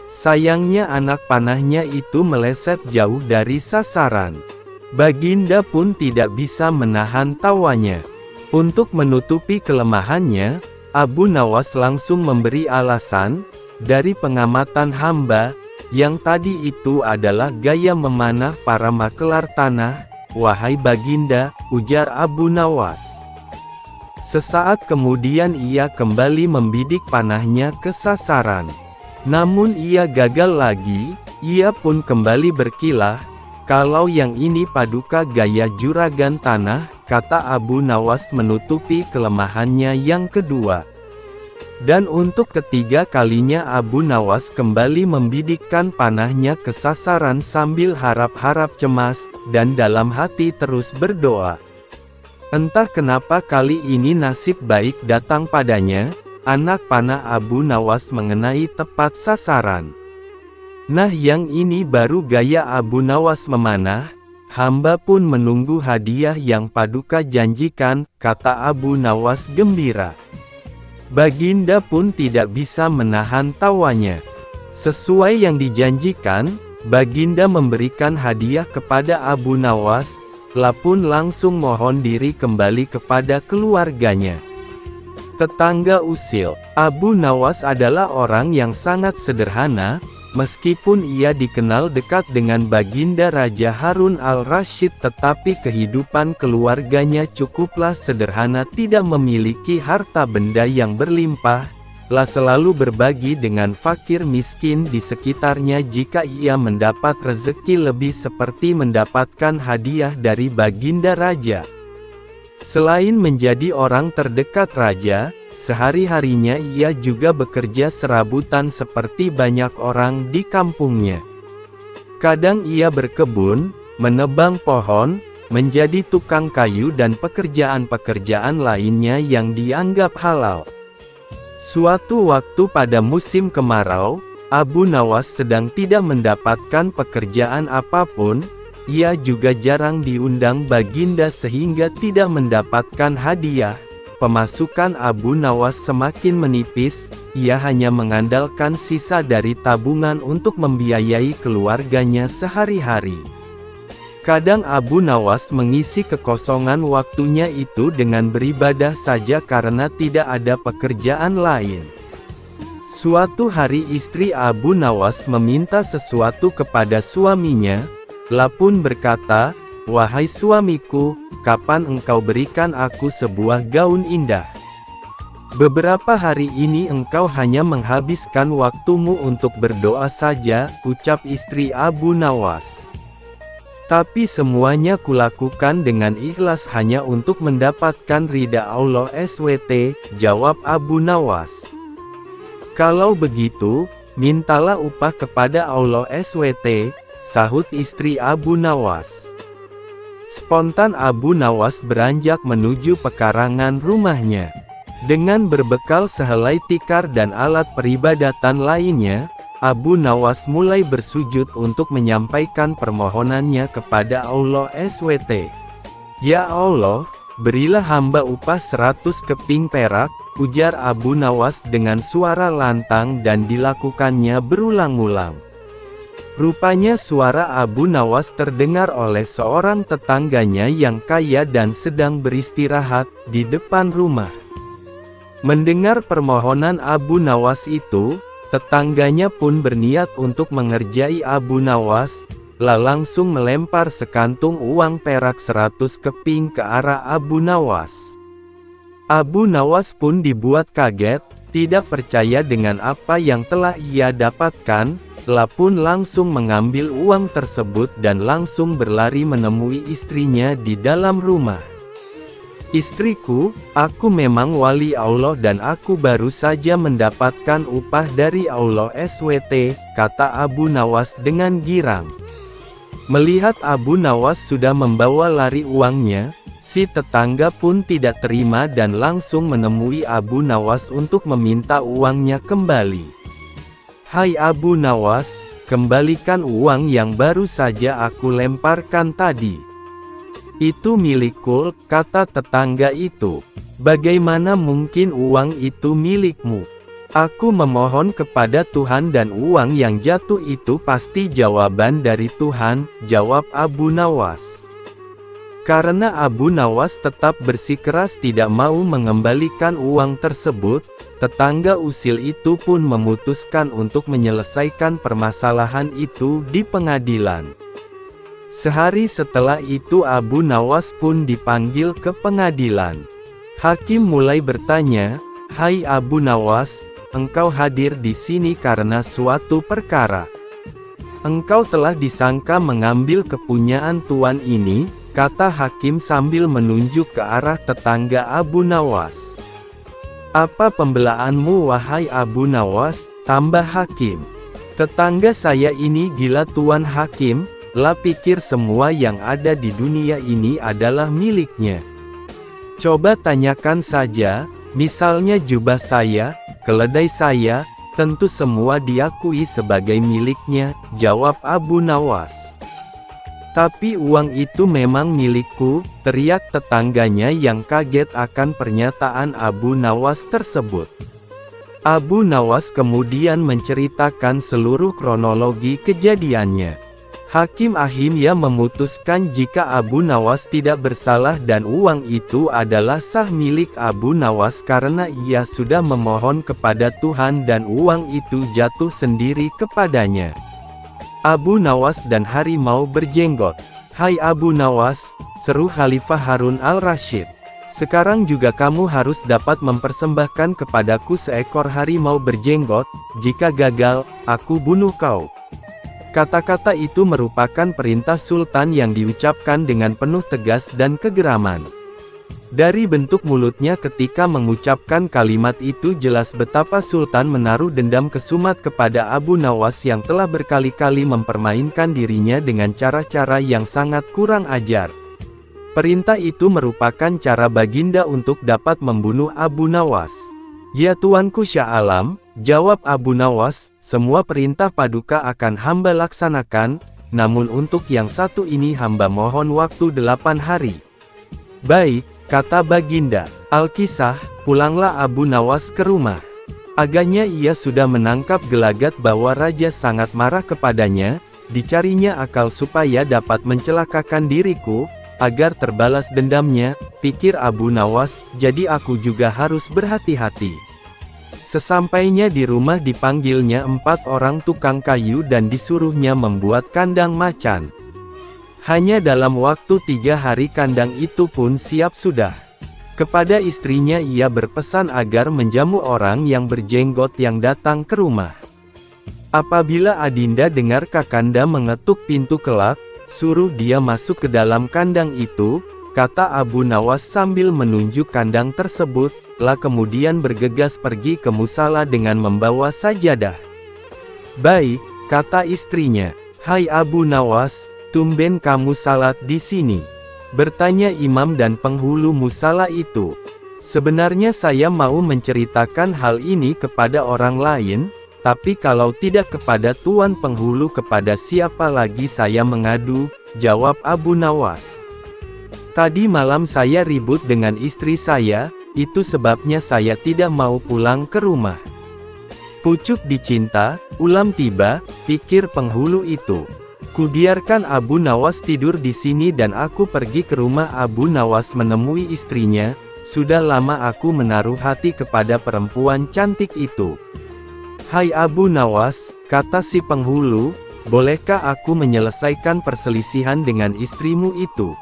Sayangnya anak panahnya itu meleset jauh dari sasaran. Baginda pun tidak bisa menahan tawanya. Untuk menutupi kelemahannya, Abu Nawas langsung memberi alasan, "Dari pengamatan hamba, yang tadi itu adalah gaya memanah para makelar tanah." "Wahai Baginda," ujar Abu Nawas. Sesaat kemudian ia kembali membidik panahnya ke sasaran. Namun ia gagal lagi, ia pun kembali berkilah, "Kalau yang ini paduka gaya juragan tanah," kata Abu Nawas menutupi kelemahannya yang kedua. Dan untuk ketiga kalinya Abu Nawas kembali membidikkan panahnya ke sasaran sambil harap-harap cemas, dan dalam hati terus berdoa. Entah kenapa kali ini nasib baik datang padanya, anak panah Abu Nawas mengenai tepat sasaran. Nah yang ini baru gaya Abu Nawas memanah, hamba pun menunggu hadiah yang Paduka janjikan, kata Abu Nawas gembira. Baginda pun tidak bisa menahan tawanya. Sesuai yang dijanjikan, Baginda memberikan hadiah kepada Abu Nawas, pun langsung mohon diri kembali kepada keluarganya. Tetangga usil, Abu Nawas adalah orang yang sangat sederhana, meskipun ia dikenal dekat dengan Baginda Raja Harun al-Rasyid, tetapi kehidupan keluarganya cukuplah sederhana, tidak memiliki harta benda yang berlimpah, selalu berbagi dengan fakir miskin di sekitarnya. Jika ia mendapat rezeki lebih seperti mendapatkan hadiah dari Baginda Raja. Selain menjadi orang terdekat Raja, sehari-harinya ia juga bekerja serabutan seperti banyak orang di kampungnya. Kadang ia berkebun, menebang pohon, menjadi tukang kayu dan pekerjaan-pekerjaan lainnya yang dianggap halal. Suatu waktu pada musim kemarau, Abu Nawas sedang tidak mendapatkan pekerjaan apapun. Ia juga jarang diundang Baginda sehingga tidak mendapatkan hadiah. Pemasukan Abu Nawas semakin menipis, ia hanya mengandalkan sisa dari tabungan untuk membiayai keluarganya sehari-hari. Kadang Abu Nawas mengisi kekosongan waktunya itu dengan beribadah saja karena tidak ada pekerjaan lain. Suatu hari istri Abu Nawas meminta sesuatu kepada suaminya, pun berkata, "Wahai suamiku, kapan engkau berikan aku sebuah gaun indah? Beberapa hari ini engkau hanya menghabiskan waktumu untuk berdoa saja," ucap istri Abu Nawas. "Tapi semuanya kulakukan dengan ikhlas hanya untuk mendapatkan ridha Allah SWT," jawab Abu Nawas. "Kalau begitu, mintalah upah kepada Allah SWT," sahut istri Abu Nawas. Spontan Abu Nawas beranjak menuju pekarangan rumahnya. Dengan berbekal sehelai tikar dan alat peribadatan lainnya, Abu Nawas mulai bersujud untuk menyampaikan permohonannya kepada Allah SWT. "Ya Allah, berilah hamba upah 100 keping perak," ujar Abu Nawas dengan suara lantang dan dilakukannya berulang-ulang. Rupanya suara Abu Nawas terdengar oleh seorang tetangganya yang kaya dan sedang beristirahat di depan rumah. Mendengar permohonan Abu Nawas itu, tetangganya pun berniat untuk mengerjai Abu Nawas, langsung melempar sekantung uang perak 100 keping ke arah Abu Nawas. Abu Nawas pun dibuat kaget, tidak percaya dengan apa yang telah ia dapatkan, pun langsung mengambil uang tersebut dan langsung berlari menemui istrinya di dalam rumah. "Istriku, aku memang wali Allah dan aku baru saja mendapatkan upah dari Allah SWT," kata Abu Nawas dengan girang. Melihat Abu Nawas sudah membawa lari uangnya, si tetangga pun tidak terima dan langsung menemui Abu Nawas untuk meminta uangnya kembali. "Hai Abu Nawas, kembalikan uang yang baru saja aku lemparkan tadi." "Itu milikku," kata tetangga itu. "Bagaimana mungkin uang itu milikmu? Aku memohon kepada Tuhan dan uang yang jatuh itu pasti jawaban dari Tuhan," jawab Abu Nawas. Karena Abu Nawas tetap bersikeras tidak mau mengembalikan uang tersebut, tetangga usil itu pun memutuskan untuk menyelesaikan permasalahan itu di pengadilan. Sehari setelah itu Abu Nawas pun dipanggil ke pengadilan. Hakim mulai bertanya, "Hai Abu Nawas, engkau hadir di sini karena suatu perkara. Engkau telah disangka mengambil kepunyaan tuan ini," kata hakim sambil menunjuk ke arah tetangga Abu Nawas. "Apa pembelaanmu wahai Abu Nawas?" tambah hakim. "Tetangga saya ini gila tuan hakim, pikir semua yang ada di dunia ini adalah miliknya. Coba tanyakan saja, misalnya jubah saya, keledai saya, tentu semua diakui sebagai miliknya," jawab Abu Nawas. Tapi uang itu memang milikku, teriak tetangganya yang kaget akan pernyataan Abu Nawas tersebut. Abu Nawas kemudian menceritakan seluruh kronologi kejadiannya. Hakim Ahimya memutuskan jika Abu Nawas tidak bersalah dan uang itu adalah sah milik Abu Nawas karena ia sudah memohon kepada Tuhan dan uang itu jatuh sendiri kepadanya. Abu Nawas dan harimau berjenggot. "Hai Abu Nawas," seru Khalifah Harun al-Rasyid. "Sekarang juga kamu harus dapat mempersembahkan kepadaku seekor harimau berjenggot, jika gagal, aku bunuh kau." Kata-kata itu merupakan perintah Sultan yang diucapkan dengan penuh tegas dan kegeraman. Dari bentuk mulutnya ketika mengucapkan kalimat itu jelas betapa Sultan menaruh dendam kesumat kepada Abu Nawas yang telah berkali-kali mempermainkan dirinya dengan cara-cara yang sangat kurang ajar. Perintah itu merupakan cara Baginda untuk dapat membunuh Abu Nawas. "Ya Tuanku Syah Alam," jawab Abu Nawas, "semua perintah Paduka akan hamba laksanakan, namun untuk yang satu ini hamba mohon waktu 8 hari. "Baik," kata Baginda. Al-Kisah, pulanglah Abu Nawas ke rumah. Agaknya ia sudah menangkap gelagat bahwa raja sangat marah kepadanya, dicarinya akal supaya dapat mencelakakan diriku, agar terbalas dendamnya, pikir Abu Nawas, jadi aku juga harus berhati-hati. Sesampainya di rumah dipanggilnya 4 orang tukang kayu dan disuruhnya membuat kandang macan. Hanya dalam waktu 3 hari kandang itu pun siap sudah. Kepada istrinya ia berpesan agar menjamu orang yang berjenggot yang datang ke rumah. "Apabila Adinda dengar Kakanda mengetuk pintu kelak, suruh dia masuk ke dalam kandang itu," kata Abu Nawas sambil menunjuk kandang tersebut, lah kemudian bergegas pergi ke musala dengan membawa sajadah. "Baik," kata istrinya. "Hai Abu Nawas, tumben kamu salat di sini?" bertanya imam dan penghulu musala itu. "Sebenarnya saya mau menceritakan hal ini kepada orang lain, tapi kalau tidak kepada Tuan Penghulu kepada siapa lagi saya mengadu?" jawab Abu Nawas. "Tadi malam saya ribut dengan istri saya, itu sebabnya saya tidak mau pulang ke rumah." "Pucuk dicinta, ulam tiba," pikir penghulu itu. "Kubiarkan Abu Nawas tidur di sini dan aku pergi ke rumah Abu Nawas menemui istrinya, sudah lama aku menaruh hati kepada perempuan cantik itu." "Hai Abu Nawas," kata si penghulu, "bolehkah aku menyelesaikan perselisihan dengan istrimu itu?"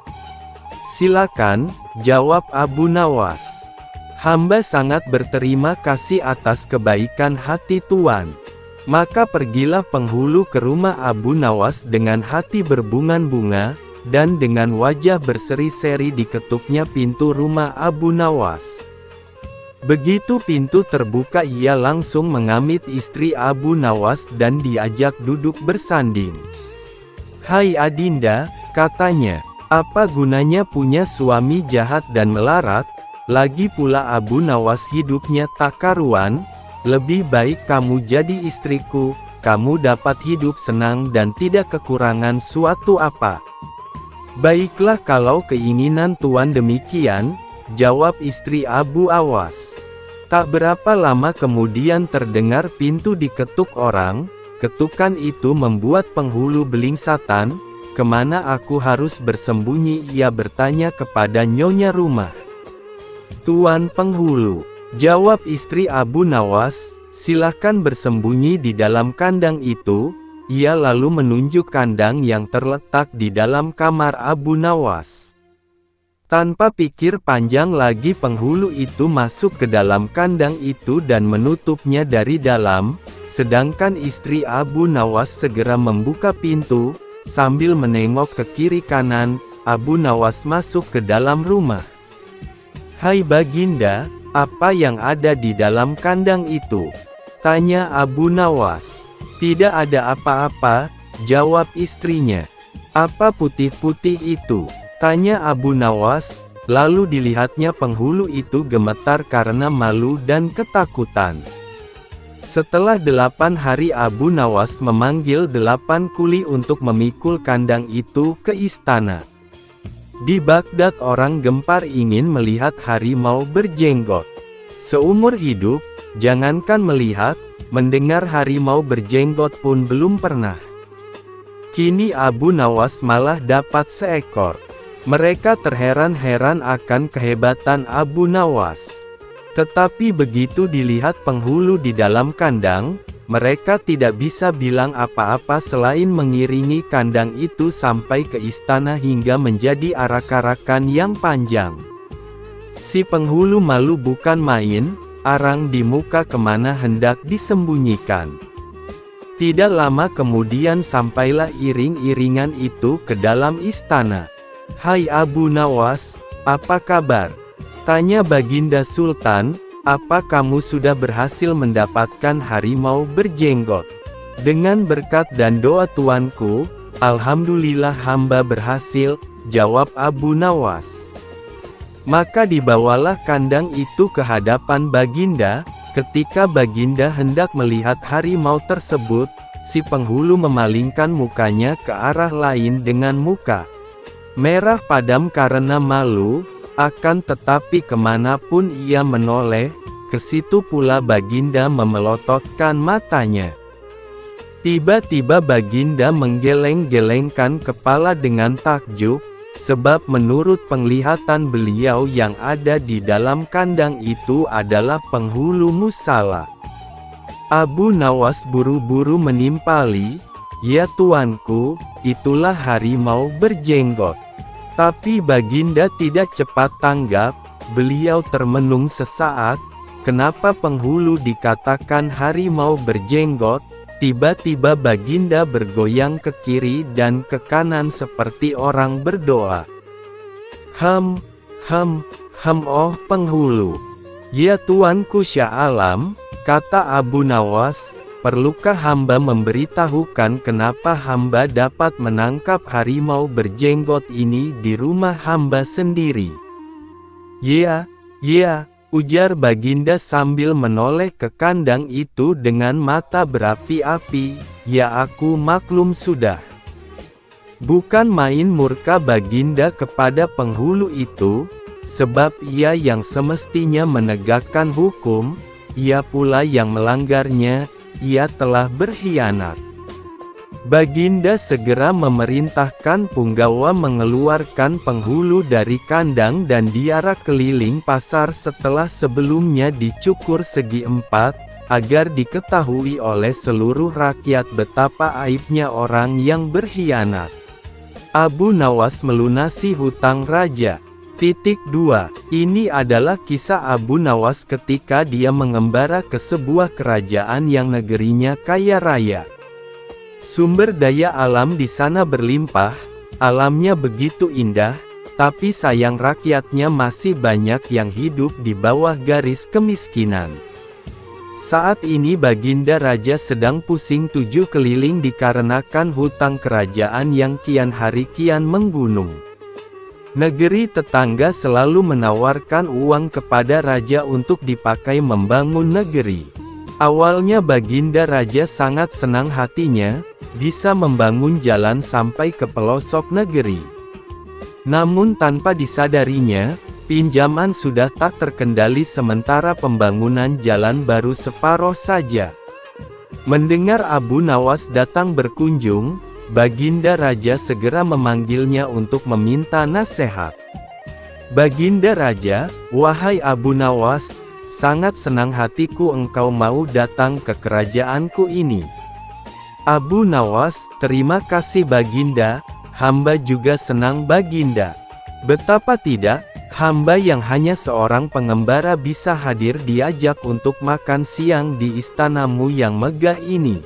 "Silakan," jawab Abu Nawas. "Hamba sangat berterima kasih atas kebaikan hati Tuan." Maka pergilah penghulu ke rumah Abu Nawas dengan hati berbunga-bunga, dan dengan wajah berseri-seri diketuknya pintu rumah Abu Nawas. Begitu pintu terbuka ia langsung mengamit istri Abu Nawas dan diajak duduk bersanding. "Hai Adinda," katanya, "apa gunanya punya suami jahat dan melarat? Lagi pula Abu Nawas hidupnya tak karuan, lebih baik kamu jadi istriku, kamu dapat hidup senang dan tidak kekurangan suatu apa." "Baiklah kalau keinginan Tuan demikian," jawab istri Abu Awas. Tak berapa lama kemudian terdengar pintu diketuk orang. Ketukan itu membuat penghulu belingsatan. "Kemana aku harus bersembunyi?" ia bertanya kepada nyonya rumah. "Tuan penghulu," jawab istri Abu Nawas, "silahkan bersembunyi di dalam kandang itu." Ia lalu menunjuk kandang yang terletak di dalam kamar Abu Nawas. Tanpa pikir panjang lagi penghulu itu masuk ke dalam kandang itu dan menutupnya dari dalam, sedangkan istri Abu Nawas segera membuka pintu, sambil menengok ke kiri kanan. Abu Nawas masuk ke dalam rumah. "Hai Baginda, apa yang ada di dalam kandang itu?" tanya Abu Nawas. "Tidak ada apa-apa," jawab istrinya. "Apa putih-putih itu?" tanya Abu Nawas, lalu dilihatnya penghulu itu gemetar karena malu dan ketakutan. Setelah 8 hari Abu Nawas memanggil 8 kuli untuk memikul kandang itu ke istana. Di Baghdad orang gempar ingin melihat harimau berjenggot. Seumur hidup, jangankan melihat, mendengar harimau berjenggot pun belum pernah. Kini Abu Nawas malah dapat seekor. Mereka terheran-heran akan kehebatan Abu Nawas. Tetapi begitu dilihat penghulu di dalam kandang, mereka tidak bisa bilang apa-apa selain mengiringi kandang itu sampai ke istana hingga menjadi arak-arakan yang panjang. Si penghulu malu bukan main, arang di muka kemana hendak disembunyikan. Tidak lama kemudian sampailah iring-iringan itu ke dalam istana. "Hai Abu Nawas, apa kabar?" tanya Baginda Sultan, "Apa kamu sudah berhasil mendapatkan harimau berjenggot?" "Dengan berkat dan doa tuanku, alhamdulillah hamba berhasil," jawab Abu Nawas. Maka dibawalah kandang itu ke hadapan Baginda. Ketika Baginda hendak melihat harimau tersebut, si penghulu memalingkan mukanya ke arah lain dengan muka merah padam karena malu. Akan tetapi kemanapun ia menoleh, ke situ pula Baginda memelototkan matanya. Tiba-tiba Baginda menggeleng-gelengkan kepala dengan takjub, sebab menurut penglihatan beliau yang ada di dalam kandang itu adalah penghulu musala. Abu Nawas buru-buru menimpali, "Ya tuanku, itulah harimau berjenggot." Tapi Baginda tidak cepat tanggap, beliau termenung sesaat. Kenapa penghulu dikatakan harimau berjenggot? Tiba-tiba Baginda bergoyang ke kiri dan ke kanan seperti orang berdoa. "Hem, oh penghulu. Ya tuanku Syah Alam," kata Abu Nawas, "perlukah hamba memberitahukan kenapa hamba dapat menangkap harimau berjenggot ini di rumah hamba sendiri?" "Ya, ujar Baginda sambil menoleh ke kandang itu dengan mata berapi-api, "Ya aku maklum sudah." Bukan main murka Baginda kepada penghulu itu, sebab ia yang semestinya menegakkan hukum, ia pula yang melanggarnya. Ia telah berkhianat. Baginda segera memerintahkan punggawa mengeluarkan penghulu dari kandang dan diarak keliling pasar setelah sebelumnya dicukur segi 4, agar diketahui oleh seluruh rakyat betapa aibnya orang yang berkhianat. Abu Nawas melunasi hutang raja. 2. Ini adalah kisah Abu Nawas ketika dia mengembara ke sebuah kerajaan yang negerinya kaya raya. Sumber daya alam di sana berlimpah, alamnya begitu indah, tapi sayang rakyatnya masih banyak yang hidup di bawah garis kemiskinan. Saat ini Baginda Raja sedang pusing 7 keliling dikarenakan hutang kerajaan yang kian hari kian menggunung. Negeri tetangga selalu menawarkan uang kepada raja untuk dipakai membangun negeri. Awalnya Baginda Raja sangat senang hatinya, bisa membangun jalan sampai ke pelosok negeri. Namun tanpa disadarinya, pinjaman sudah tak terkendali sementara pembangunan jalan baru separuh saja. Mendengar Abu Nawas datang berkunjung, Baginda Raja segera memanggilnya untuk meminta nasihat. "Baginda Raja, wahai Abu Nawas, sangat senang hatiku engkau mau datang ke kerajaanku ini." Abu Nawas, "Terima kasih Baginda, hamba juga senang Baginda. Betapa tidak, hamba yang hanya seorang pengembara bisa hadir diajak untuk makan siang di istanamu yang megah ini."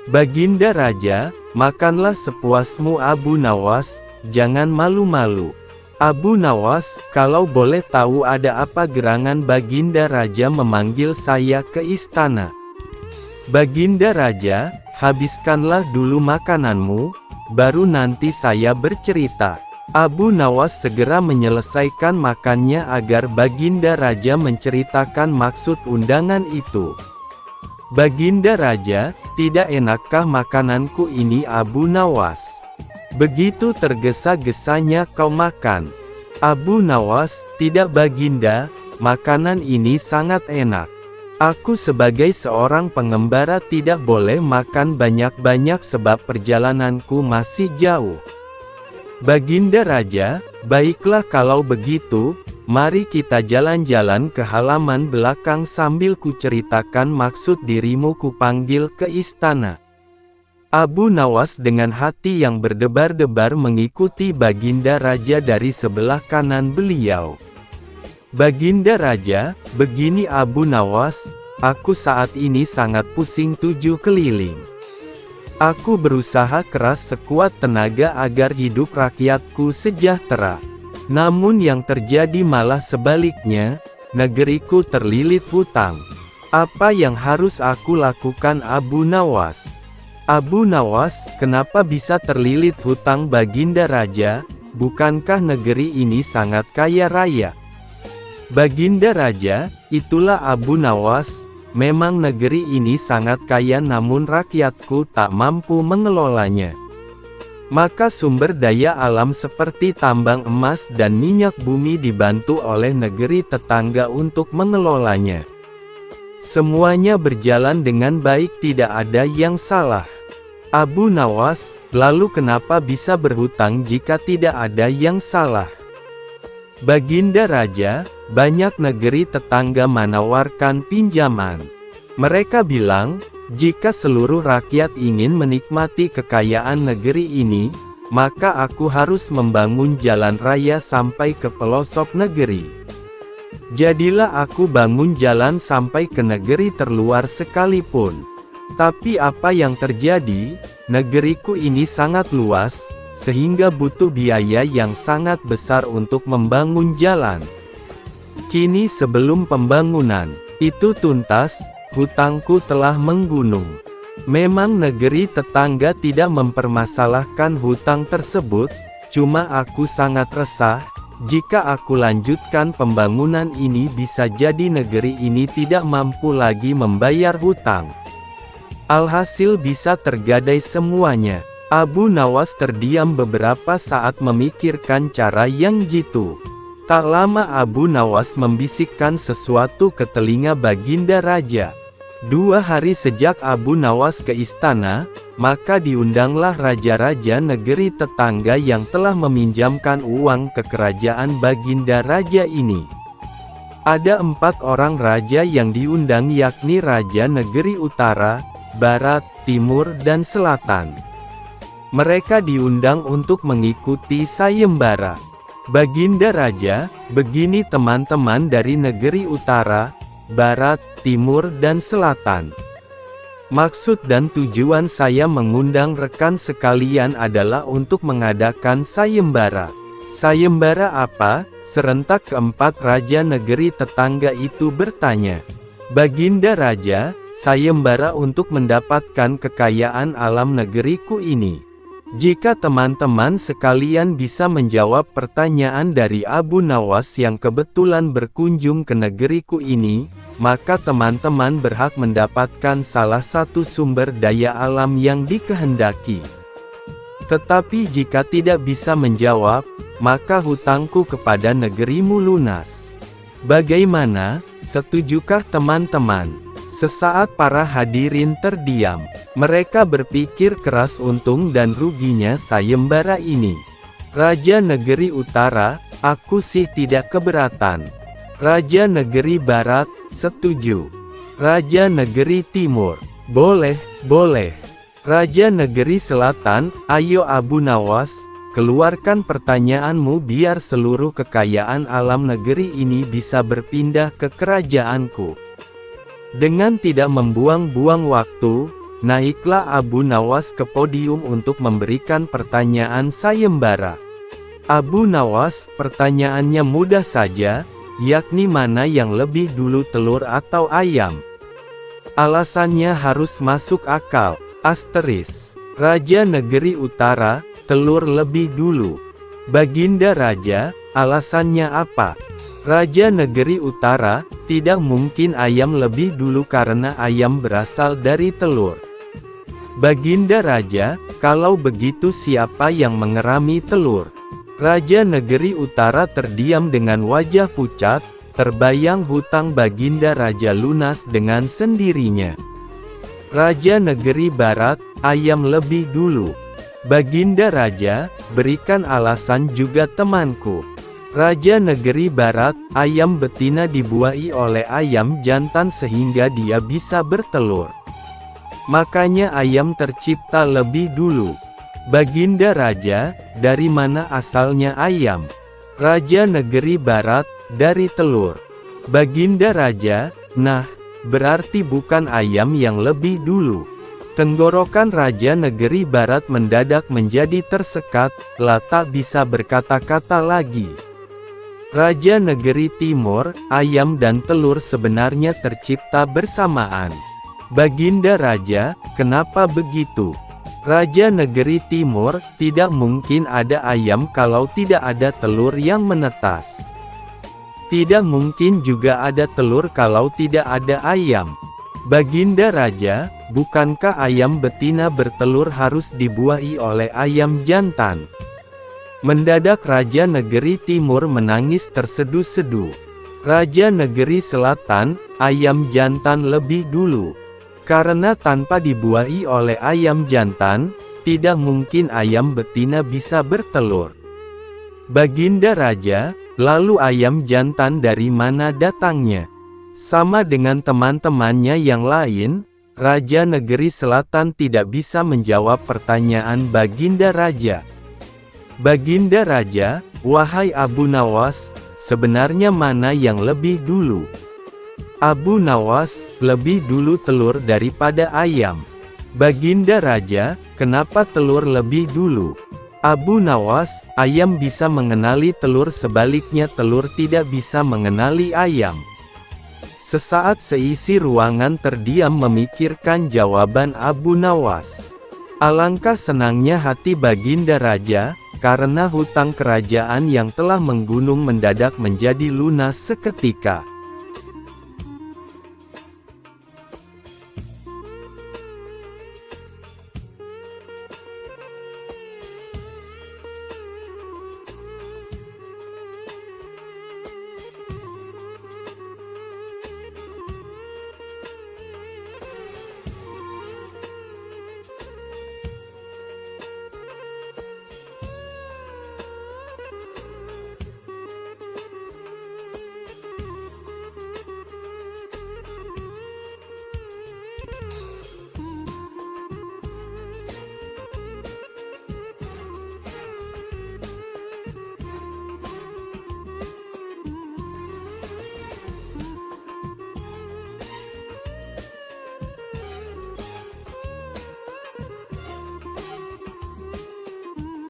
"Baginda Raja, makanlah sepuasmu Abu Nawas, jangan malu-malu." "Abu Nawas, kalau boleh tahu ada apa gerangan Baginda Raja memanggil saya ke istana?" "Baginda Raja, habiskanlah dulu makananmu, baru nanti saya bercerita." Abu Nawas segera menyelesaikan makannya agar Baginda Raja menceritakan maksud undangan itu. Baginda Raja, tidak enakkah makananku ini Abu Nawas? Begitu tergesa-gesanya kau makan. Abu Nawas, tidak Baginda, makanan ini sangat enak. Aku sebagai seorang pengembara tidak boleh makan banyak-banyak sebab perjalananku masih jauh. Baginda Raja, baiklah kalau begitu, mari kita jalan-jalan ke halaman belakang sambil kuceritakan maksud dirimu kupanggil ke istana. Abu Nawas dengan hati yang berdebar-debar mengikuti Baginda Raja dari sebelah kanan beliau. Baginda Raja, begini Abu Nawas, aku saat ini sangat pusing 7 keliling. Aku berusaha keras sekuat tenaga agar hidup rakyatku sejahtera. Namun yang terjadi malah sebaliknya, negeriku terlilit hutang. Apa yang harus aku lakukan Abu Nawas? Abu Nawas, kenapa bisa terlilit hutang Baginda Raja? Bukankah negeri ini sangat kaya raya? Baginda Raja, itulah Abu Nawas, memang negeri ini sangat kaya namun rakyatku tak mampu mengelolanya. Maka sumber daya alam seperti tambang emas dan minyak bumi dibantu oleh negeri tetangga untuk mengelolanya. Semuanya berjalan dengan baik, tidak ada yang salah. Abu Nawas, lalu kenapa bisa berhutang jika tidak ada yang salah? Baginda Raja, banyak negeri tetangga menawarkan pinjaman. Mereka bilang, jika seluruh rakyat ingin menikmati kekayaan negeri ini, maka aku harus membangun jalan raya sampai ke pelosok negeri. Jadilah aku bangun jalan sampai ke negeri terluar sekalipun. Tapi apa yang terjadi? Negeriku ini sangat luas, sehingga butuh biaya yang sangat besar untuk membangun jalan. Kini sebelum pembangunan itu tuntas, hutangku telah menggunung. Memang negeri tetangga tidak mempermasalahkan hutang tersebut, cuma aku sangat resah, jika aku lanjutkan pembangunan ini bisa jadi negeri ini tidak mampu lagi membayar hutang. Alhasil bisa tergadai semuanya. Abu Nawas terdiam beberapa saat memikirkan cara yang jitu. Tak lama Abu Nawas membisikkan sesuatu ke telinga Baginda Raja. 2 hari sejak Abu Nawas ke istana, maka diundanglah raja-raja negeri tetangga yang telah meminjamkan uang ke kerajaan Baginda Raja ini. Ada 4 orang raja yang diundang, yakni Raja Negeri Utara, Barat, Timur dan Selatan. Mereka diundang untuk mengikuti sayembara. Baginda Raja, begini teman-teman dari negeri utara, barat, timur dan selatan. Maksud dan tujuan saya mengundang rekan sekalian adalah untuk mengadakan sayembara. Sayembara apa? Serentak keempat raja negeri tetangga itu bertanya. Baginda Raja, sayembara untuk mendapatkan kekayaan alam negeriku ini. Jika teman-teman sekalian bisa menjawab pertanyaan dari Abu Nawas yang kebetulan berkunjung ke negeriku ini, maka teman-teman berhak mendapatkan salah satu sumber daya alam yang dikehendaki. Tetapi jika tidak bisa menjawab, maka hutangku kepada negerimu lunas. Bagaimana? Setujukah teman-teman? Sesaat para hadirin terdiam. Mereka berpikir keras untung dan ruginya sayembara ini. Raja Negeri Utara, aku sih tidak keberatan. Raja Negeri Barat, setuju. Raja Negeri Timur, boleh, boleh. Raja Negeri Selatan, ayo Abu Nawas, keluarkan pertanyaanmu biar seluruh kekayaan alam negeri ini bisa berpindah ke kerajaanku. Dengan tidak membuang-buang waktu, naiklah Abu Nawas ke podium untuk memberikan pertanyaan sayembara. Abu Nawas, pertanyaannya mudah saja, yakni mana yang lebih dulu telur atau ayam? Alasannya harus masuk akal. Asteris. Raja Negeri Utara, telur lebih dulu. Baginda Raja, alasannya apa? Raja Negeri Utara, tidak mungkin ayam lebih dulu karena ayam berasal dari telur. Baginda Raja, kalau begitu siapa yang mengerami telur? Raja Negeri Utara terdiam dengan wajah pucat, terbayang hutang Baginda Raja lunas dengan sendirinya. Raja Negeri Barat, ayam lebih dulu. Baginda Raja, berikan alasan juga temanku. Raja Negeri Barat, ayam betina dibuai oleh ayam jantan sehingga dia bisa bertelur. Makanya ayam tercipta lebih dulu. Baginda Raja, dari mana asalnya ayam? Raja Negeri Barat, dari telur. Baginda Raja, nah, berarti bukan ayam yang lebih dulu. Tenggorokan Raja Negeri Barat mendadak menjadi tersekat, tak bisa berkata-kata lagi. Raja Negeri Timur, ayam dan telur sebenarnya tercipta bersamaan. Baginda Raja, kenapa begitu? Raja Negeri Timur, tidak mungkin ada ayam kalau tidak ada telur yang menetas. Tidak mungkin juga ada telur kalau tidak ada ayam. Baginda Raja, bukankah ayam betina bertelur harus dibuai oleh ayam jantan? Mendadak Raja Negeri Timur menangis terseduh-seduh. Raja Negeri Selatan, ayam jantan lebih dulu. Karena tanpa dibuai oleh ayam jantan, tidak mungkin ayam betina bisa bertelur. Baginda Raja, lalu ayam jantan dari mana datangnya? Sama dengan teman-temannya yang lain, Raja Negeri Selatan tidak bisa menjawab pertanyaan Baginda Raja. Baginda Raja, wahai Abu Nawas, sebenarnya mana yang lebih dulu? Abu Nawas, lebih dulu telur daripada ayam. Baginda Raja, kenapa telur lebih dulu? Abu Nawas, ayam bisa mengenali telur, sebaliknya telur tidak bisa mengenali ayam. Sesaat seisi ruangan terdiam memikirkan jawaban Abu Nawas. Alangkah senangnya hati Baginda Raja, karena hutang kerajaan yang telah menggunung mendadak menjadi lunas seketika.